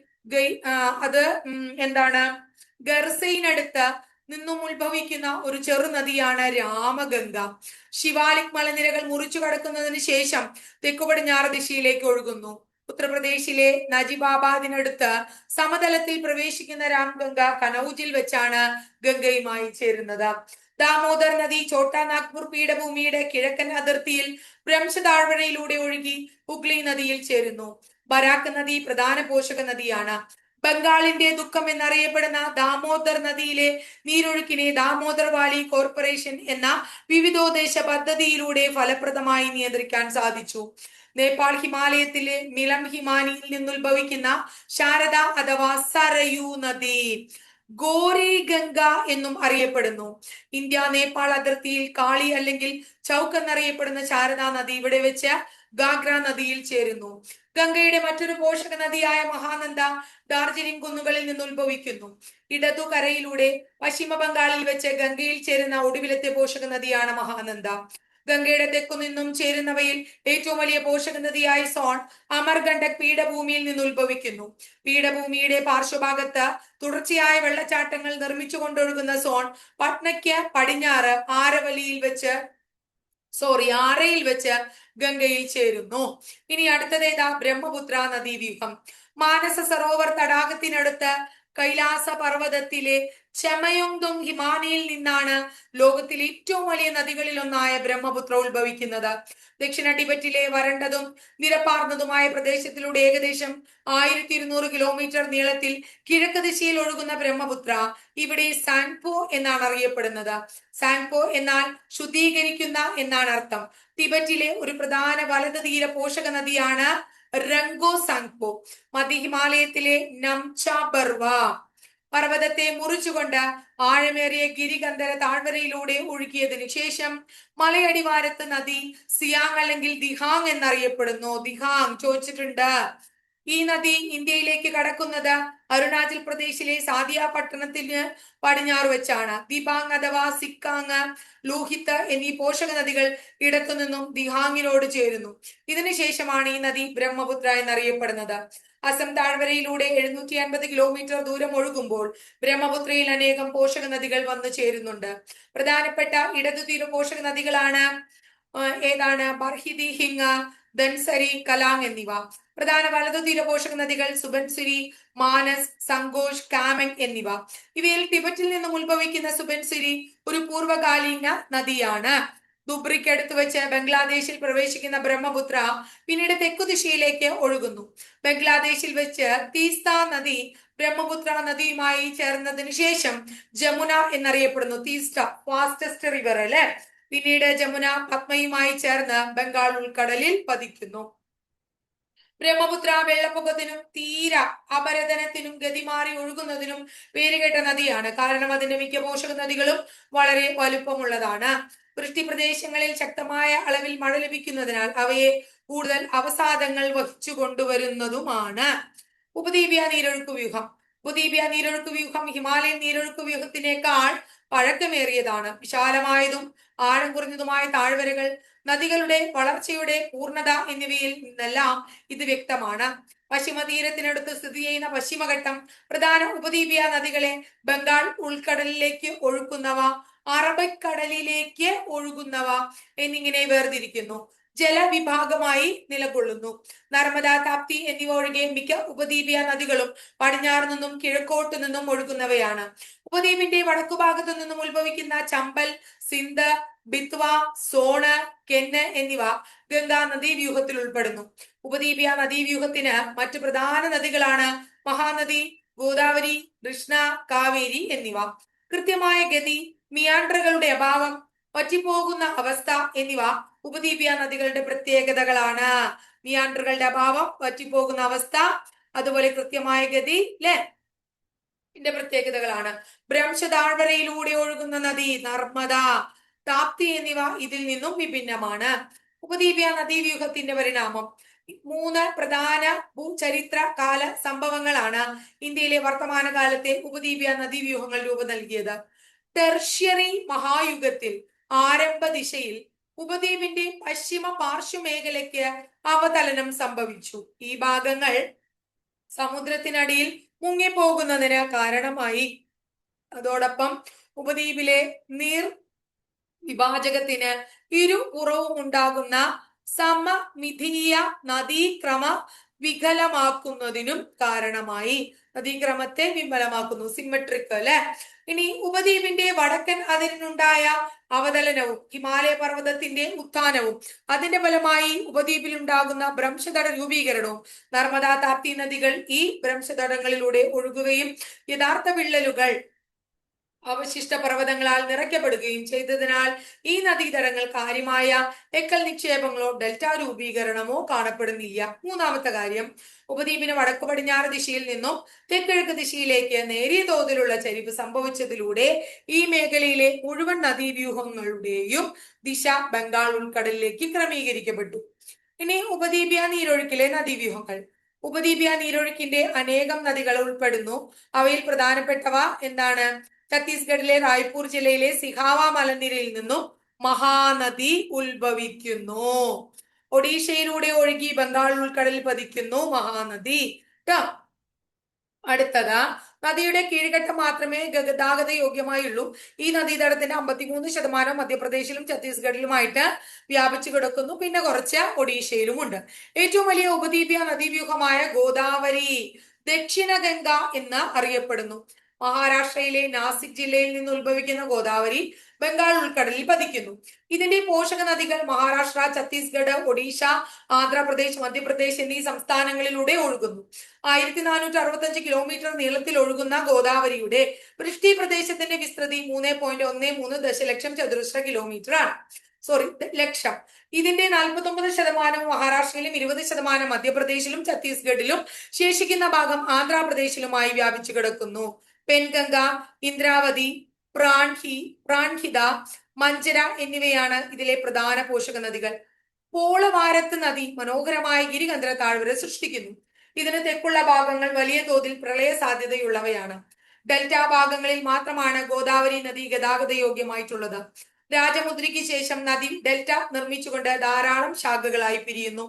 ഗർസൈനടുത്ത് നിന്നും ഉത്ഭവിക്കുന്ന ഒരു ചെറുനദിയാണ് രാമഗംഗ. ശിവാലിക് മലനിരകൾ മുറിച്ചു കടക്കുന്നതിന് ശേഷം തെക്കു പടിഞ്ഞാറ് ദിശയിലേക്ക് ഒഴുകുന്നു. ഉത്തർപ്രദേശിലെ നജിബാബാദിനടുത്ത് സമതലത്തിൽ പ്രവേശിക്കുന്ന രാംഗംഗ കനൌജിൽ വെച്ചാണ് ഗംഗയുമായി ചേരുന്നത്. ദാമോദർ നദി ഛോട്ടാ നാഗ്പൂർ പീഠഭൂമിയുടെ കിഴക്കൻ അതിർത്തിയിൽ ബ്രഹ്മ താഴ്വരയിലൂടെ ഒഴുകി ഹുഗ്ലി നദിയിൽ ചേരുന്നു. ബരാക്ക് നദി പ്രധാന പോഷക നദിയാണ്. ബംഗാളിന്റെ ദുഃഖം എന്നറിയപ്പെടുന്ന ദാമോദർ നദിയിലെ നീരൊഴുക്കിനെ ദാമോദർ വാലി കോർപ്പറേഷൻ എന്ന വിവിധോദ്ദേശ പദ്ധതിയിലൂടെ ഫലപ്രദമായി നിയന്ത്രിക്കാൻ സാധിച്ചു. നേപ്പാൾ ഹിമാലയത്തിലെ മിലം ഹിമാനിയിൽ നിന്നുത്ഭവിക്കുന്ന ശാരദ അഥവാ സരയൂ നദി ഗോരി ഗംഗ എന്നും അറിയപ്പെടുന്നു. ഇന്ത്യ നേപ്പാൾ അതിർത്തിയിൽ കാളി അല്ലെങ്കിൽ ചൗക്ക് എന്നറിയപ്പെടുന്ന ശാരദാ നദി ഇവിടെ വെച്ച് ഗാഗ്ര നദിയിൽ ചേരുന്നു. ഗംഗയുടെ മറ്റൊരു പോഷക നദിയായ മഹാനന്ദ ഡാർജിലിംഗ് കുന്നുകളിൽ നിന്ന് ഉത്ഭവിക്കുന്നു. ഇടതുകരയിലൂടെ പശ്ചിമ ബംഗാളിൽ വെച്ച് ഗംഗയിൽ ചേരുന്ന ഒടുവിലത്തെ പോഷക നദിയാണ് മഹാനന്ദ. ഗംഗയുടെ തെക്കു നിന്നും ചേരുന്നവയിൽ ഏറ്റവും വലിയ പോഷക നദിയായ സോൺ അമർകണ്ടക് പീഠഭൂമിയിൽ നിന്ന് ഉത്ഭവിക്കുന്നു. പീഠഭൂമിയുടെ പാർശ്വഭാഗത്ത് തുടർച്ചയായ വെള്ളച്ചാട്ടങ്ങൾ നിർമ്മിച്ചു കൊണ്ടൊഴുകുന്ന സോൺ പട്നയ്ക്ക് പടിഞ്ഞാറ് ആറയിൽ വെച്ച് ഗംഗയിൽ ചേരുന്നു. ഇനി അടുത്തതേതാ? ബ്രഹ്മപുത്ര നദീവ്യൂഹം. മാനസ സരോവർ തടാകത്തിനടുത്ത് കൈലാസ പർവ്വതത്തിലെ ചമയൊങ്തുങ് ഹിമാനിയിൽ നിന്നാണ് ലോകത്തിലെ ഏറ്റവും വലിയ നദികളിൽ ഒന്നായ ബ്രഹ്മപുത്ര ഉത്ഭവിക്കുന്നത്. ദക്ഷിണ ടിബറ്റിലെ വരണ്ടതും നിരപ്പാർന്നതുമായ പ്രദേശത്തിലൂടെ ഏകദേശം 1200 കിലോമീറ്റർ നീളത്തിൽ കിഴക്ക് ദിശയിൽ ഒഴുകുന്ന ബ്രഹ്മപുത്ര ഇവിടെ സാങ്പോ എന്നാണ് അറിയപ്പെടുന്നത്. സാങ്പോ എന്നാൽ ശുദ്ധീകരിക്കുന്ന എന്നാണ് അർത്ഥം. ടിബറ്റിലെ ഒരു പ്രധാന വലത് തീര പോഷക നദിയാണ് രംഗോ സാങ്പോ. മധ്യ ഹിമാലയത്തിലെ നംച ബർവ പർവ്വതത്തെ മുറിച്ചുകൊണ്ട് ആഴമേറിയ ഗിരികന്ധര താഴ്വരയിലൂടെ ഒഴുകിയതിനു ശേഷം മലയടിവാരത്ത് നദി സിയാങ് അല്ലെങ്കിൽ ദിഹാങ് എന്നറിയപ്പെടുന്നു. ദിഹാങ് ചോദിച്ചിട്ടുണ്ട്. ഈ നദി ഇന്ത്യയിലേക്ക് കടക്കുന്നത് അരുണാചൽ പ്രദേശിലെ സാദിയ പട്ടണത്തിന് പടിഞ്ഞാറ് വെച്ചാണ്. ദിബാങ് അഥവാ സിക്കാങ്, ലൂഹിത്ത് എന്നീ പോഷക നദികൾ ഇടത്തുനിന്നും ദിഹാങ്ങിനോട് ചേരുന്നു. ഇതിനുശേഷമാണ് ഈ നദി ബ്രഹ്മപുത്ര എന്നറിയപ്പെടുന്നത്. അസം താഴ്വരയിലൂടെ 750 കിലോമീറ്റർ ദൂരം ഒഴുകുമ്പോൾ ബ്രഹ്മപുത്രയിൽ അനേകം പോഷക നദികൾ വന്നു ചേരുന്നുണ്ട്. പ്രധാനപ്പെട്ട ഇടതുതീര പോഷക നദികളാണ് ഏതാണ്? ബർഹിദി, ഹിങ്, ധൻസരി, കലാങ് എന്നിവ. പ്രധാന വലതുതീര പോഷക നദികൾ സുബൻസിരി, മാനസ്, സങ്കോഷ്, കാമെങ് എന്നിവ. ഇവയിൽ ടിബറ്റിൽ നിന്നും ഉത്ഭവിക്കുന്ന സുബൻസിരി ഒരു പൂർവ്വകാലീന നദിയാണ്. ദുബ്രിക്കടുത്ത് വെച്ച് ബംഗ്ലാദേശിൽ പ്രവേശിക്കുന്ന ബ്രഹ്മപുത്ര പിന്നീട് തെക്കുദിശയിലേക്ക് ഒഴുകുന്നു. ബംഗ്ലാദേശിൽ വെച്ച് തീസ്ത നദി ബ്രഹ്മപുത്ര നദിയുമായി ചേർന്നതിന് ശേഷം ജമുന എന്നറിയപ്പെടുന്നു. തീസ്ത ഫാസ്റ്റസ്റ്റ് റിവർ അല്ലെ. പിന്നീട് ജമുന പത്മയുമായി ചേർന്ന് ബംഗാൾ ഉൾക്കടലിൽ പതിക്കുന്നു. ബ്രഹ്മപുത്ര വെള്ളപ്പൊക്കത്തിനും തീര അപരദനത്തിനും ഗതിമാറി ഒഴുകുന്നതിനും പേരുകേട്ട നദിയാണ്. കാരണം അതിന്റെ മിക്ക പോഷക നദികളും വളരെ വലുപ്പമുള്ളതാണ്. വൃഷ്ടി പ്രദേശങ്ങളിൽ ശക്തമായ അളവിൽ മഴ ലഭിക്കുന്നതിനാൽ അവയെ കൂടുതൽ അവസാദങ്ങൾ വഹിച്ചു കൊണ്ടുവരുന്നതുമാണ്. ഉപദ്വീപീയ നീരൊഴുക്ക് വ്യൂഹം. ഉപദ്വീപീയ നീരൊഴുക്ക് വ്യൂഹം ഹിമാലയൻ നീരൊഴുക്ക് വ്യൂഹത്തിനേക്കാൾ പഴക്കമേറിയതാണ്. വിശാലമായതും ആഴം കുറഞ്ഞതുമായ താഴ്വരകൾ, നദികളുടെ വളർച്ചയുടെ പൂർണ്ണത എന്നിവയിൽ നിന്നെല്ലാം ഇത് വ്യക്തമാണ്. പശ്ചിമ തീരത്തിനടുത്ത് സ്ഥിതി ചെയ്യുന്ന പശ്ചിമഘട്ടം പ്രധാന ഉപദ്വീപീയ നദികളെ ബംഗാൾ ഉൾക്കടലിലേക്ക് ഒഴുക്കുന്നവ, അറബിക്കടലിലേക്ക് ഒഴുകുന്നവ എന്നിങ്ങനെ വേർതിരിക്കുന്നു. ജലവിഭാഗമായി നിലകൊള്ളുന്നു. നർമ്മദ, താപ്തി എന്നിവ ഒഴികെ മിക്ക ഉപദ്വീപീയ നദികളും പടിഞ്ഞാറ് നിന്നും കിഴക്കോട്ടു നിന്നും ഒഴുകുന്നവയാണ്. ഉപദ്വീപിന്റെ വടക്കുഭാഗത്തു നിന്നും ഉത്ഭവിക്കുന്ന ചമ്പൽ, സിന്ധ്, ബിത്വ, സോണ്, കെന്ന് എന്നിവ ഗംഗാ നദീവ്യൂഹത്തിൽ ഉൾപ്പെടുന്നു. ഉപദ്വീപീയ നദീവ്യൂഹത്തിന് മറ്റു പ്രധാന നദികളാണ് മഹാനദി, ഗോദാവരി, കൃഷ്ണ, കാവേരി എന്നിവ. കൃത്യമായ ഗതി, മിയാൻഡറുകളുടെ അഭാവം, വറ്റിപ്പോകുന്ന അവസ്ഥ എന്നിവ ഉപദ്വീപീയ നദികളുടെ പ്രത്യേകതകളാണ്. മിയാൻഡറുകളുടെ അഭാവം, വറ്റിപ്പോകുന്ന അവസ്ഥ, അതുപോലെ കൃത്യമായ ഗതി ഇതിന്റെ പ്രത്യേകതകളാണ്. ഭ്രംശ താഴ്വരയിലൂടെ ഒഴുകുന്ന നദി നർമ്മദ, താപ്തി എന്നിവ ഇതിൽ നിന്നും വിഭിന്നമാണ്. ഉപദ്വീപീയ നദീവ്യൂഹത്തിന്റെ പരിണാമം. 3 പ്രധാന ഭൂചരിത്ര കാല സംഭവങ്ങളാണ് ഇന്ത്യയിലെ വർത്തമാനകാലത്തെ ഉപദ്വീപീയ നദീവ്യൂഹങ്ങൾ രൂപം നൽകിയത്. ടെർഷ്യറി മഹായുഗത്തിൽ ആരംഭ ദിശയിൽ ഉപദ്വീപിന്റെ പശ്ചിമ പാർശ്വമേഖലയ്ക്ക് അവതലനം സംഭവിച്ചു. ഈ ഭാഗങ്ങൾ സമുദ്രത്തിനടിയിൽ മുങ്ങിപ്പോകുന്നതിന് കാരണമായി. അതോടൊപ്പം ഉപദ്വീപിലെ നീർ വിഭാജകത്തിന് ഇരുപുറവും ഉണ്ടാകുന്ന സമമിതീയ നദീക്രമ വികലമാക്കുന്നതിനും കാരണമായി. നദീക്രമത്തെ വിമലമാക്കുന്നു, സിമെട്രിക് അല്ലെ. ഇനി ഉപദ്വീപിന്റെ വടക്കൻ അതിരിനുണ്ടായ അവതലനവും ഹിമാലയ പർവ്വതത്തിന്റെ ഉത്ഥാനവും അതിന്റെ ഫലമായി ഉപദ്വീപിൽ ഉണ്ടാകുന്ന ഭ്രംശതട രൂപീകരണവും നർമ്മദ താപ്തി നദികൾ ഈ ഭ്രംശതടങ്ങളിലൂടെ ഒഴുകുകയും യഥാർത്ഥ വിള്ളലുകൾ അവശിഷ്ട പർവ്വതങ്ങളാൽ നിറയ്ക്കപ്പെടുകയും ചെയ്തതിനാൽ ഈ നദീതടങ്ങൾ കാര്യമായ എക്കൽ നിക്ഷേപങ്ങളോ ഡെൽറ്റ രൂപീകരണമോ കാണപ്പെടുന്നില്ല. മൂന്നാമത്തെ കാര്യം, ഉപദ്വീപിന് വടക്കു പടിഞ്ഞാറ് ദിശയിൽ നിന്നും തെക്കിഴക്ക് ദിശയിലേക്ക് നേരിയ തോതിലുള്ള ചരിവ് സംഭവിച്ചതിലൂടെ ഈ മേഖലയിലെ മുഴുവൻ നദീവ്യൂഹങ്ങളുടെയും ദിശ ബംഗാൾ ഉൾക്കടലിലേക്ക് ക്രമീകരിക്കപ്പെട്ടു. ഇനി ഉപദ്വീപീയ നീരൊഴുക്കിലെ നദീവ്യൂഹങ്ങൾ. ഉപദ്വീപീയ നീരൊഴുക്കിന്റെ അനേകം നദികൾ ഉൾപ്പെടുന്നു. അവയിൽ പ്രധാനപ്പെട്ടവ എന്താണ്? ഛത്തീസ്ഗഡിലെ റായ്പൂർ ജില്ലയിലെ സിഹാവ മലനിരയിൽ നിന്നും മഹാനദി ഉത്ഭവിക്കുന്നു. ഒഡീഷയിലൂടെ ഒഴുകി ബംഗാൾ ഉൾക്കടലിൽ പതിക്കുന്നു മഹാനദി. അടുത്തത്, നദിയുടെ കീഴ്ഘട്ടം മാത്രമേ ഗതാഗത യോഗ്യമായുള്ളൂ. ഈ നദീതടത്തിന്റെ 53% മധ്യപ്രദേശിലും ഛത്തീസ്ഗഡിലുമായിട്ട് വ്യാപിച്ചു കിടക്കുന്നു. പിന്നെ കുറച്ച് ഒഡീഷയിലുമുണ്ട്. ഏറ്റവും വലിയ ഉപദ്വീപീയ നദീവ്യൂഹമായ ഗോദാവരി ദക്ഷിണ ഗംഗ എന്ന് അറിയപ്പെടുന്നു. മഹാരാഷ്ട്രയിലെ നാസിക് ജില്ലയിൽ നിന്ന് ഉത്ഭവിക്കുന്ന ഗോദാവരി ബംഗാൾ ഉൾക്കടലിൽ പതിക്കുന്നു. ഇതിന്റെ പോഷക നദികൾ മഹാരാഷ്ട്ര, ഛത്തീസ്ഗഡ്, ഒഡീഷ, ആന്ധ്രാപ്രദേശ്, മധ്യപ്രദേശ് എന്നീ സംസ്ഥാനങ്ങളിലൂടെ ഒഴുകുന്നു. 1465 കിലോമീറ്റർ നീളത്തിൽ ഒഴുകുന്ന ഗോദാവരിയുടെ വൃഷ്ടി പ്രദേശത്തിന്റെ വിസ്തൃതി 3.13 ദശലക്ഷം ചതുരശ്ര കിലോമീറ്റർ ആണ്. ലക്ഷം. ഇതിന്റെ 49% മഹാരാഷ്ട്രയിലും 20% മധ്യപ്രദേശിലും ഛത്തീസ്ഗഡിലും ശേഷിക്കുന്ന ഭാഗം ആന്ധ്രാപ്രദേശിലുമായി വ്യാപിച്ചു കിടക്കുന്നു. പെൻഗംഗ, ഇന്ദ്രാവതി, പ്രാൺഹിത, മഞ്ചര എന്നിവയാണ് ഇതിലെ പ്രധാന പോഷക നദികൾ. പോളവാരത്ത് നദി മനോഹരമായ ഗിരികന്ധര താഴ്വര സൃഷ്ടിക്കുന്നു. ഇതിന് തെക്കുള്ള ഭാഗങ്ങൾ വലിയ തോതിൽ പ്രളയ സാധ്യതയുള്ളവയാണ്. ഡെൽറ്റ ഭാഗങ്ങളിൽ മാത്രമാണ് ഗോദാവരി നദി ഗതാഗത യോഗ്യമായിട്ടുള്ളത്. രാജമുദ്രയ്ക്ക് ശേഷം നദി ഡെൽറ്റ നിർമ്മിച്ചുകൊണ്ട് ധാരാളം ശാഖകളായി പിരിയുന്നു.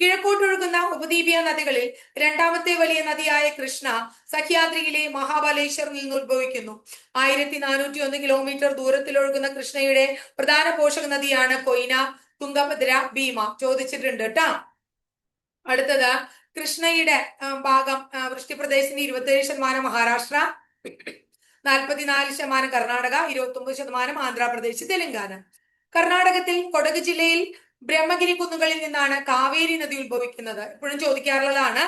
കിഴക്കോട്ടൊഴുകുന്ന ഉപദ്വീപീയ നദികളിൽ രണ്ടാമത്തെ വലിയ നദിയായ കൃഷ്ണ സഹ്യാദ്രിയിലെ മഹാബലേശ്വറിൽ നിന്ന് ഉത്ഭവിക്കുന്നു. 1401 കിലോമീറ്റർ ദൂരത്തിൽ ഒഴുകുന്ന കൃഷ്ണയുടെ പ്രധാന പോഷക നദിയാണ് കൊയ്ന, തുംഗഭദ്ര, ഭീമ. ചോദിച്ചിട്ടുണ്ട് കേട്ടോ. അടുത്തത്, കൃഷ്ണയുടെ ഭാഗം വൃഷ്ടിപ്രദേശത്തിന്റെ 27% മഹാരാഷ്ട്ര, 44% കർണാടക, 29% ആന്ധ്രാപ്രദേശ്, തെലങ്കാന. കർണാടകത്തിൽ കൊടക് ജില്ലയിൽ ബ്രഹ്മഗിരി കുന്നുകളിൽ നിന്നാണ് കാവേരി നദി ഉത്ഭവിക്കുന്നത്. എപ്പോഴും ചോദിക്കാറുള്ളതാണ്.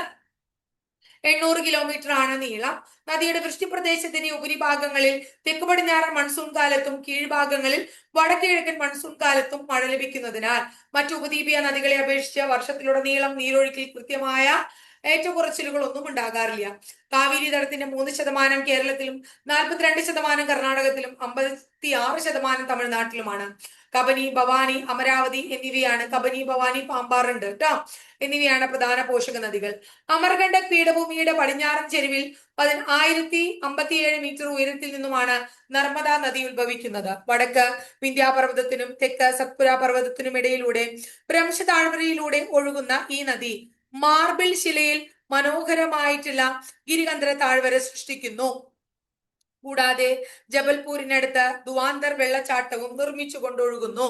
800 കിലോമീറ്റർ ആണ് നീളം. നദിയുടെ വൃഷ്ടിപ്രദേശത്തിന്റെ ഉപരിഭാഗങ്ങളിൽ തെക്ക് പടിഞ്ഞാറൻ മൺസൂൺ കാലത്തും കീഴ്ഭാഗങ്ങളിൽ വടക്ക് കിഴക്കൻ മൺസൂൺ കാലത്തും മഴ ലഭിക്കുന്നതിനാൽ മറ്റു ഉപദ്വീപീയ നദികളെ അപേക്ഷിച്ച് വർഷത്തിലുടനീളം നീരൊഴുക്കിൽ കൃത്യമായ ഏറ്റക്കുറച്ചിലുകൾ ഒന്നും ഉണ്ടാകാറില്ല. കാവേരി തടത്തിന്റെ 3% കേരളത്തിലും 42% കർണാടകത്തിലും 56% തമിഴ്നാട്ടിലുമാണ്. കബനി, ഭവാനി, അമരാവതി എന്നിവയാണ് കബനി, ഭവാനി, പാമ്പാറുണ്ട് കേട്ടോ എന്നിവയാണ് പ്രധാന പോഷക നദികൾ. അമർകണ്ടക് പീഠഭൂമിയുടെ പടിഞ്ഞാറൻ ചെരുവിൽ 1057 മീറ്റർ ഉയരത്തിൽ നിന്നുമാണ് നർമ്മദ നദി ഉത്ഭവിക്കുന്നത്. വടക്ക് വിന്ധ്യാപർവ്വതത്തിനും തെക്ക് സത്പുര പർവ്വതത്തിനും ഇടയിലൂടെ ഭ്രംശ താഴ്വരയിലൂടെ ഒഴുകുന്ന ഈ നദി മാർബിൾ ശിലയിൽ മനോഹരമായിട്ടുള്ള ഗിരികന്ധര താഴ്വര സൃഷ്ടിക്കുന്നു. കൂടാതെ ജബൽപൂരിനടുത്ത് ദുവാന്തർ വെള്ളച്ചാട്ടവും നിർമ്മിച്ചു കൊണ്ടൊഴുകുന്നു.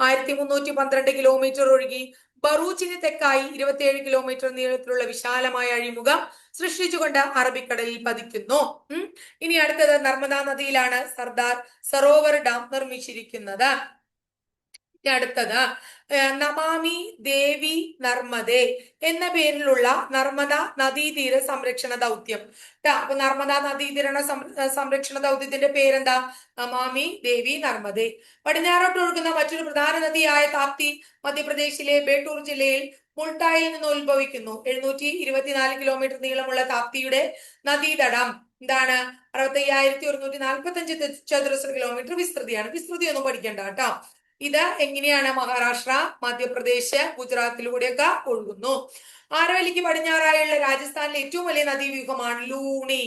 1312 കിലോമീറ്റർ ഒഴുകി ബറൂച്ചിന് തെക്കായി 27 കിലോമീറ്റർ നീളത്തിലുള്ള വിശാലമായ അഴിമുഖം സൃഷ്ടിച്ചുകൊണ്ട് അറബിക്കടലിൽ പതിക്കുന്നു. ഇനി അടുത്തത്, നർമ്മദ നദിയിലാണ് സർദാർ സരോവർ ഡാം നിർമ്മിച്ചിരിക്കുന്നത്. അടുത്തത്, നമാമി ദേവി നർമ്മദേ എന്ന പേരിലുള്ള നർമ്മദ നദീതീര സംരക്ഷണ ദൗത്യം. അപ്പൊ നർമ്മദ നദീതീര സംരക്ഷണ ദൗത്യത്തിന്റെ പേരെന്താ? നമാമി ദേവി നർമ്മദേ. പടിഞ്ഞാറോട്ട് ഒഴുകുന്ന മറ്റൊരു പ്രധാന നദിയായ താപ്തി മധ്യപ്രദേശിലെ ബേട്ടൂർ ജില്ലയിൽ മുൾട്ടായിൽ നിന്ന് ഉത്ഭവിക്കുന്നു. 724 കിലോമീറ്റർ നീളമുള്ള താപ്തിയുടെ നദീതടം എന്താണ്? 65,145 ചതുരശ്ര കിലോമീറ്റർ വിസ്തൃതിയാണ്. വിസ്തൃതി ഒന്നും പഠിക്കണ്ട കേട്ടോ. ഇത് എങ്ങനെയാണ്? മഹാരാഷ്ട്ര, മധ്യപ്രദേശ്, ഗുജറാത്തിലൂടെയൊക്കെ ഒഴുകുന്നു. ആരവല്ലിക്ക് പടിഞ്ഞാറായുള്ള രാജസ്ഥാനിലെ ഏറ്റവും വലിയ നദീവ്യൂഹമാണ് ലൂണി.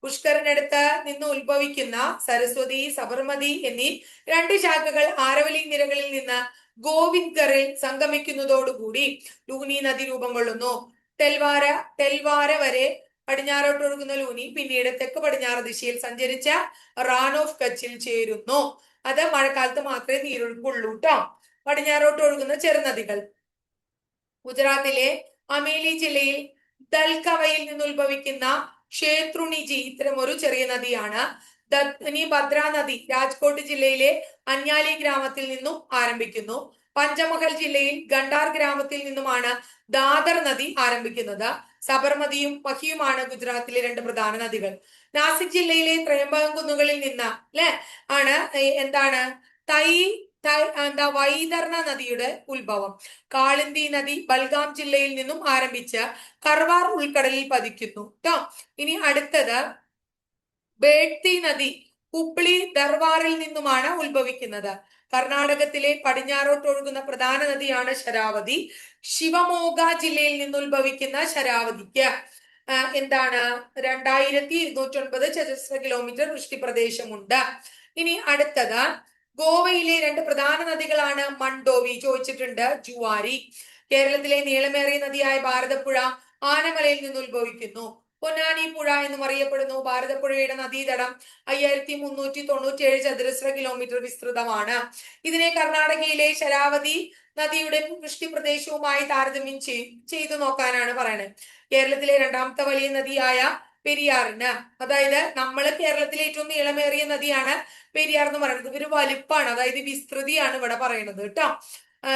പുഷ്കറിനടുത്ത് നിന്ന് ഉത്ഭവിക്കുന്ന സരസ്വതി, സബർമതി എന്നീ 2 ശാഖകൾ ആരവല്ലി നിരകളിൽ നിന്ന് ഗോവിന്ദ്ഗറിൽ സംഗമിക്കുന്നതോടുകൂടി ലൂണി നദി രൂപം കൊള്ളുന്നു. ടെൽവാര വരെ പടിഞ്ഞാറോട്ട് ഒഴുകുന്ന ലൂണി പിന്നീട് തെക്ക് പടിഞ്ഞാറ് ദിശയിൽ സഞ്ചരിച്ച റാൻ ഓഫ് കച്ചിൽ ചേരുന്നു. അത് മഴക്കാലത്ത് മാത്രമേ നീരൊഴുക്കുള്ളൂ കേട്ടോ. പടിഞ്ഞാറോട്ട് ഒഴുകുന്ന ചെറുനദികൾ. ഗുജറാത്തിലെ അമേലി ജില്ലയിൽ ദൽകവയിൽ നിന്ന് ഉത്ഭവിക്കുന്ന ക്ഷേത്രുണിജി ഇത്തരം ഒരു ചെറിയ നദിയാണ്. ഇനി ഭദ്ര നദി രാജ്കോട്ട് ജില്ലയിലെ അന്യാലി ഗ്രാമത്തിൽ നിന്നും ആരംഭിക്കുന്നു. പഞ്ചമഹൽ ജില്ലയിൽ ഗണ്ടാർ ഗ്രാമത്തിൽ നിന്നുമാണ് ദാദർ നദി ആരംഭിക്കുന്നത്. സബർമതിയും മഹിയുമാണ് ഗുജറാത്തിലെ രണ്ട് പ്രധാന നദികൾ. നാസിക് ജില്ലയിലെ ത്രയംബകം കുന്നുകളിൽ നിന്ന് അല്ലെ ആണ് എന്താണ് വൈതർണ നദിയുടെ ഉത്ഭവം. കാളിന്തി നദി ബൽഗാം ജില്ലയിൽ നിന്നും ആരംഭിച്ച് കർവാർ ഉൾക്കടലിൽ പതിക്കുന്നു ട്ടോ. ഇനി അടുത്തത് ബേഡ്തി നദി ഹുബ്ലി ദർവാറിൽ നിന്നുമാണ് ഉത്ഭവിക്കുന്നത്. കർണാടകത്തിലെ പടിഞ്ഞാറോട്ട് ഒഴുകുന്ന പ്രധാന നദിയാണ് ശരാവതി. ശിവമോഗ ജില്ലയിൽ നിന്ന് ഉത്ഭവിക്കുന്ന ശരാവതിക്ക് എന്താണ് 2229 ചതുരശ്ര കിലോമീറ്റർ വൃഷ്ടിപ്രദേശമുണ്ട്. ഇനി അടുത്തത് ഗോവയിലെ രണ്ട് പ്രധാന നദികളാണ് മണ്ടോവി ചോദിച്ചിട്ടുണ്ട്, ജുവാരി. കേരളത്തിലെ നീളമേറിയ നദിയായ ഭാരതപ്പുഴ ആനമലയിൽ നിന്ന് ഉത്ഭവിക്കുന്നു. പൊന്നാനി പുഴ എന്നും അറിയപ്പെടുന്നു. ഭാരതപ്പുഴയുടെ നദീതടം 5397 ചതുരശ്ര കിലോമീറ്റർ വിസ്തൃതമാണ്. ഇതിനെ കർണാടകയിലെ ശരാവതി നദിയുടെ വൃഷ്ടിപ്രദേശവുമായി താരതമ്യം ചെയ്തു നോക്കാനാണ് പറയുന്നത്. കേരളത്തിലെ രണ്ടാമത്തെ വലിയ നദിയായ പെരിയാറിന്, അതായത് നമ്മൾ കേരളത്തിലെ ഏറ്റവും നീളമേറിയ നദിയാണ് പെരിയാർ എന്ന് പറയുന്നത്. ഇവര് വലുപ്പാണ്, അതായത് വിസ്തൃതിയാണ് ഇവിടെ പറയുന്നത് കേട്ടോ.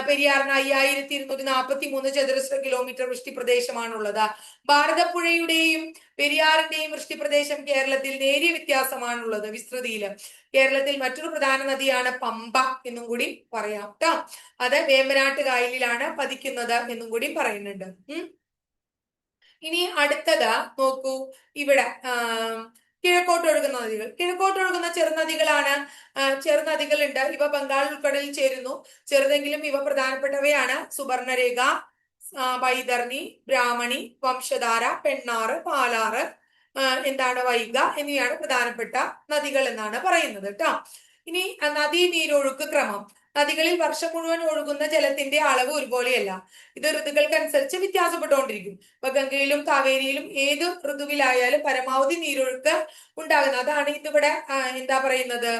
പെരിയാറിന് 5243 ചതുരശ്ര കിലോമീറ്റർ വൃഷ്ടിപ്രദേശമാണുള്ളത്. ഭാരതപ്പുഴയുടെയും പെരിയാറിന്റെയും വൃഷ്ടിപ്രദേശം കേരളത്തിൽ നേരിയ വ്യത്യാസമാണുള്ളത് വിസ്തൃതിയില്. കേരളത്തിൽ മറ്റൊരു പ്രധാന നദിയാണ് പമ്പ എന്നും കൂടി പറയാം ട്ടോ. അത് വേമ്പനാട്ട് കായലിലാണ് പതിക്കുന്നത് എന്നും കൂടി പറയുന്നുണ്ട്. ഇനി അടുത്തത് നോക്കൂ, ഇവിടെ കിഴക്കോട്ട് ഒഴുകുന്ന നദികൾ. കിഴക്കോട്ട് ഒഴുകുന്ന ചെറുനദികളാണ്. ചെറുനദികളുണ്ട്, ഇവ ബംഗാൾ ഉൾക്കടലിൽ ചേരുന്നു. ചെറുതെങ്കിലും ഇവ പ്രധാനപ്പെട്ടവയാണ്. സുവർണരേഖ, വൈതർണി, ബ്രാഹ്മണി, വംശധാര, പെണ്ണാറ്, പാലാറ്, വൈഗ എന്നിവയാണ് പ്രധാനപ്പെട്ട നദികൾ എന്നാണ് പറയുന്നത് കേട്ടോ. ഇനി നദീ നീരൊഴുക്ക് ക്രമം. നദികളിൽ വർഷം മുഴുവൻ ഒഴുകുന്ന ജലത്തിന്റെ അളവ് ഒരുപോലെയല്ല. ഇത് ഋതുക്കൾക്കനുസരിച്ച് വ്യത്യാസപ്പെട്ടുകൊണ്ടിരിക്കും. ഇപ്പൊ ഗംഗയിലും കാവേരിയിലും ഏത് ഋതുവിലായാലും പരമാവധി നീരൊഴുക്ക് ഉണ്ടാകുന്നത്. അതാണ് ഇതിവിടെ പറയുന്നത്,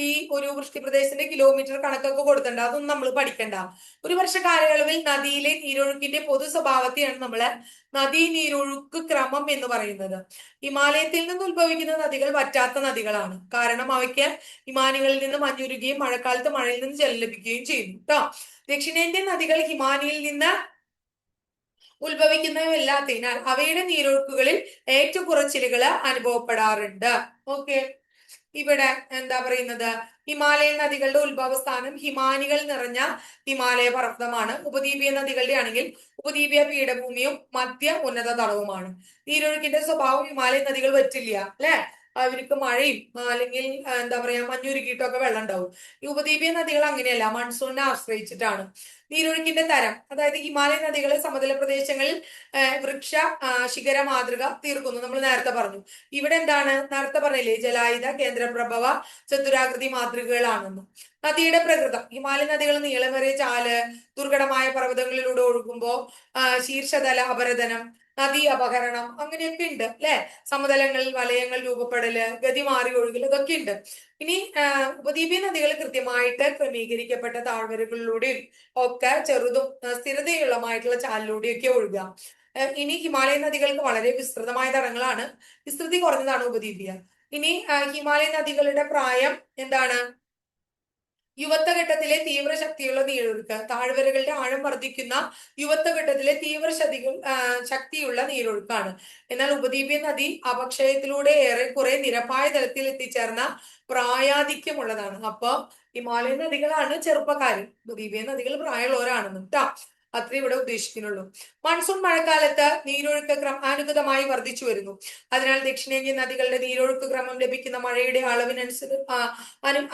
ഈ ഒരു വൃഷ്ടിപ്രദേശത്തിന്റെ കിലോമീറ്റർ കണക്കൊക്കെ കൊടുത്തിട്ടുണ്ട്. അതൊന്നും നമ്മൾ പഠിക്കണ്ട. ഒരു വർഷ കാലയളവിൽ നദിയിലെ നീരൊഴുക്കിന്റെ പൊതു സ്വഭാവത്തെയാണ് നമ്മള് നദീ നീരൊഴുക്ക് ക്രമം എന്ന് പറയുന്നത്. ഹിമാലയത്തിൽ നിന്ന് ഉത്ഭവിക്കുന്ന നദികൾ വറ്റാത്ത നദികളാണ്. കാരണം അവയ്ക്ക് ഹിമാനികളിൽ നിന്ന് മഞ്ഞുരുകയും മഴക്കാലത്ത് മഴയിൽ നിന്ന് ജലം ലഭിക്കുകയും ചെയ്യുന്നു കേട്ടോ. ദക്ഷിണേന്ത്യൻ നദികൾ ഹിമാനിയിൽ നിന്ന് ഉത്ഭവിക്കുന്നവയല്ലാത്തതിനാൽ അവയുടെ നീരൊഴുക്കുകളിൽ ഏറ്റക്കുറച്ചിലുകൾ അനുഭവപ്പെടാറുണ്ട്. ഓക്കെ, ഇവിടെ പറയുന്നത്, ഹിമാലയൻ നദികളുടെ ഉത്ഭവസ്ഥാനം ഹിമാനികൾ നിറഞ്ഞ ഹിമാലയ പർവ്വതമാണ്. ഉപദ്വീപീയ നദികളുടെ ആണെങ്കിൽ ഉപദ്വീപീയ പീഠഭൂമിയും മധ്യ ഉന്നത തടവുമാണ്. നീരൊഴുക്കിന്റെ സ്വഭാവം ഹിമാലയൻ നദികൾ പറ്റില്ല അല്ലെ, അവർക്ക് മഴയും അല്ലെങ്കിൽ മഞ്ഞുരുക്കിയിട്ടൊക്കെ വെള്ളം ഉണ്ടാവും. ഈ ഉപദ്വീപീയ നദികൾ അങ്ങനെയല്ല, മൺസൂണിനെ ആശ്രയിച്ചിട്ടാണ്. നീരൊഴുക്കിന്റെ തരം, അതായത് ഹിമാലയ നദികളെ സമതല പ്രദേശങ്ങളിൽ വൃക്ഷ ശിഖര മാതൃക തീർക്കുന്നു. നമ്മൾ നേരത്തെ പറഞ്ഞു. ഇവിടെ നേരത്തെ പറഞ്ഞില്ലേ, ജലായുധ, കേന്ദ്രപ്രഭവ, ചതുരാകൃതി മാതൃകകളാണെന്ന്. നദിയുടെ പ്രകൃതം. ഹിമാലയ നദികൾ നീളമേറിയ ചാല്, ദുർഘടമായ പർവ്വതങ്ങളിലൂടെ ഒഴുകുമ്പോ ശീർഷതല അപരദനം, നദീ അപഹരണം അങ്ങനെയൊക്കെ ഉണ്ട് അല്ലെ. സമതലങ്ങളിൽ വലയങ്ങൾ രൂപപ്പെടല്, ഗതി മാറി ഒഴുകൽ, ഇതൊക്കെ ഉണ്ട്. ഇനി ഉപദ്വീപീയ നദികൾ കൃത്യമായിട്ട് ക്രമീകരിക്കപ്പെട്ട താഴ്വരകളിലൂടെയും ഒക്കെ ചെറുതും സ്ഥിരതയുള്ളമായിട്ടുള്ള ചാലിലൂടെയൊക്കെ ഒഴുകുക. ഇനി ഹിമാലയൻ നദികൾക്ക് വളരെ വിസ്തൃതമായ തടങ്ങളാണ്. വിസ്തൃതി കുറഞ്ഞതാണ് ഉപദ്വീപീയ. ഇനി ഹിമാലയൻ നദികളുടെ പ്രായം യുവത്വഘട്ടത്തിലെ തീവ്ര ശക്തിയുള്ള നീരൊഴുക്ക്. താഴ്വരകളുടെ ആഴം വർദ്ധിക്കുന്ന യുവത്വഘട്ടത്തിലെ തീവ്ര ശക്തിയുള്ള നീരൊഴുക്കാണ്. എന്നാൽ ഉപദ്വീപീയ നദി അപക്ഷയത്തിലൂടെ ഏറെക്കുറെ നിരപ്പായ തലത്തിൽ എത്തിച്ചേർന്ന പ്രായാധിക്യമുള്ളതാണ്. അപ്പൊ ഹിമാലയൻ നദികളാണ് ചെറുപ്പക്കാര്, ഉപദ്വീപീയ നദികൾ പ്രായമുള്ളവരാണെന്ന് കേട്ടോ. അത്രേ ഇവിടെ ഉദ്ദേശിക്കുന്നുള്ളൂ. മൺസൂൺ മഴക്കാലത്ത് നീരൊഴുക്ക് ക്രമാനുഗതമായി വർദ്ധിച്ചു വരുന്നു. അതിനാൽ ദക്ഷിണേന്ത്യൻ നദികളുടെ നീരൊഴുക്ക് ക്രമം ലഭിക്കുന്ന മഴയുടെ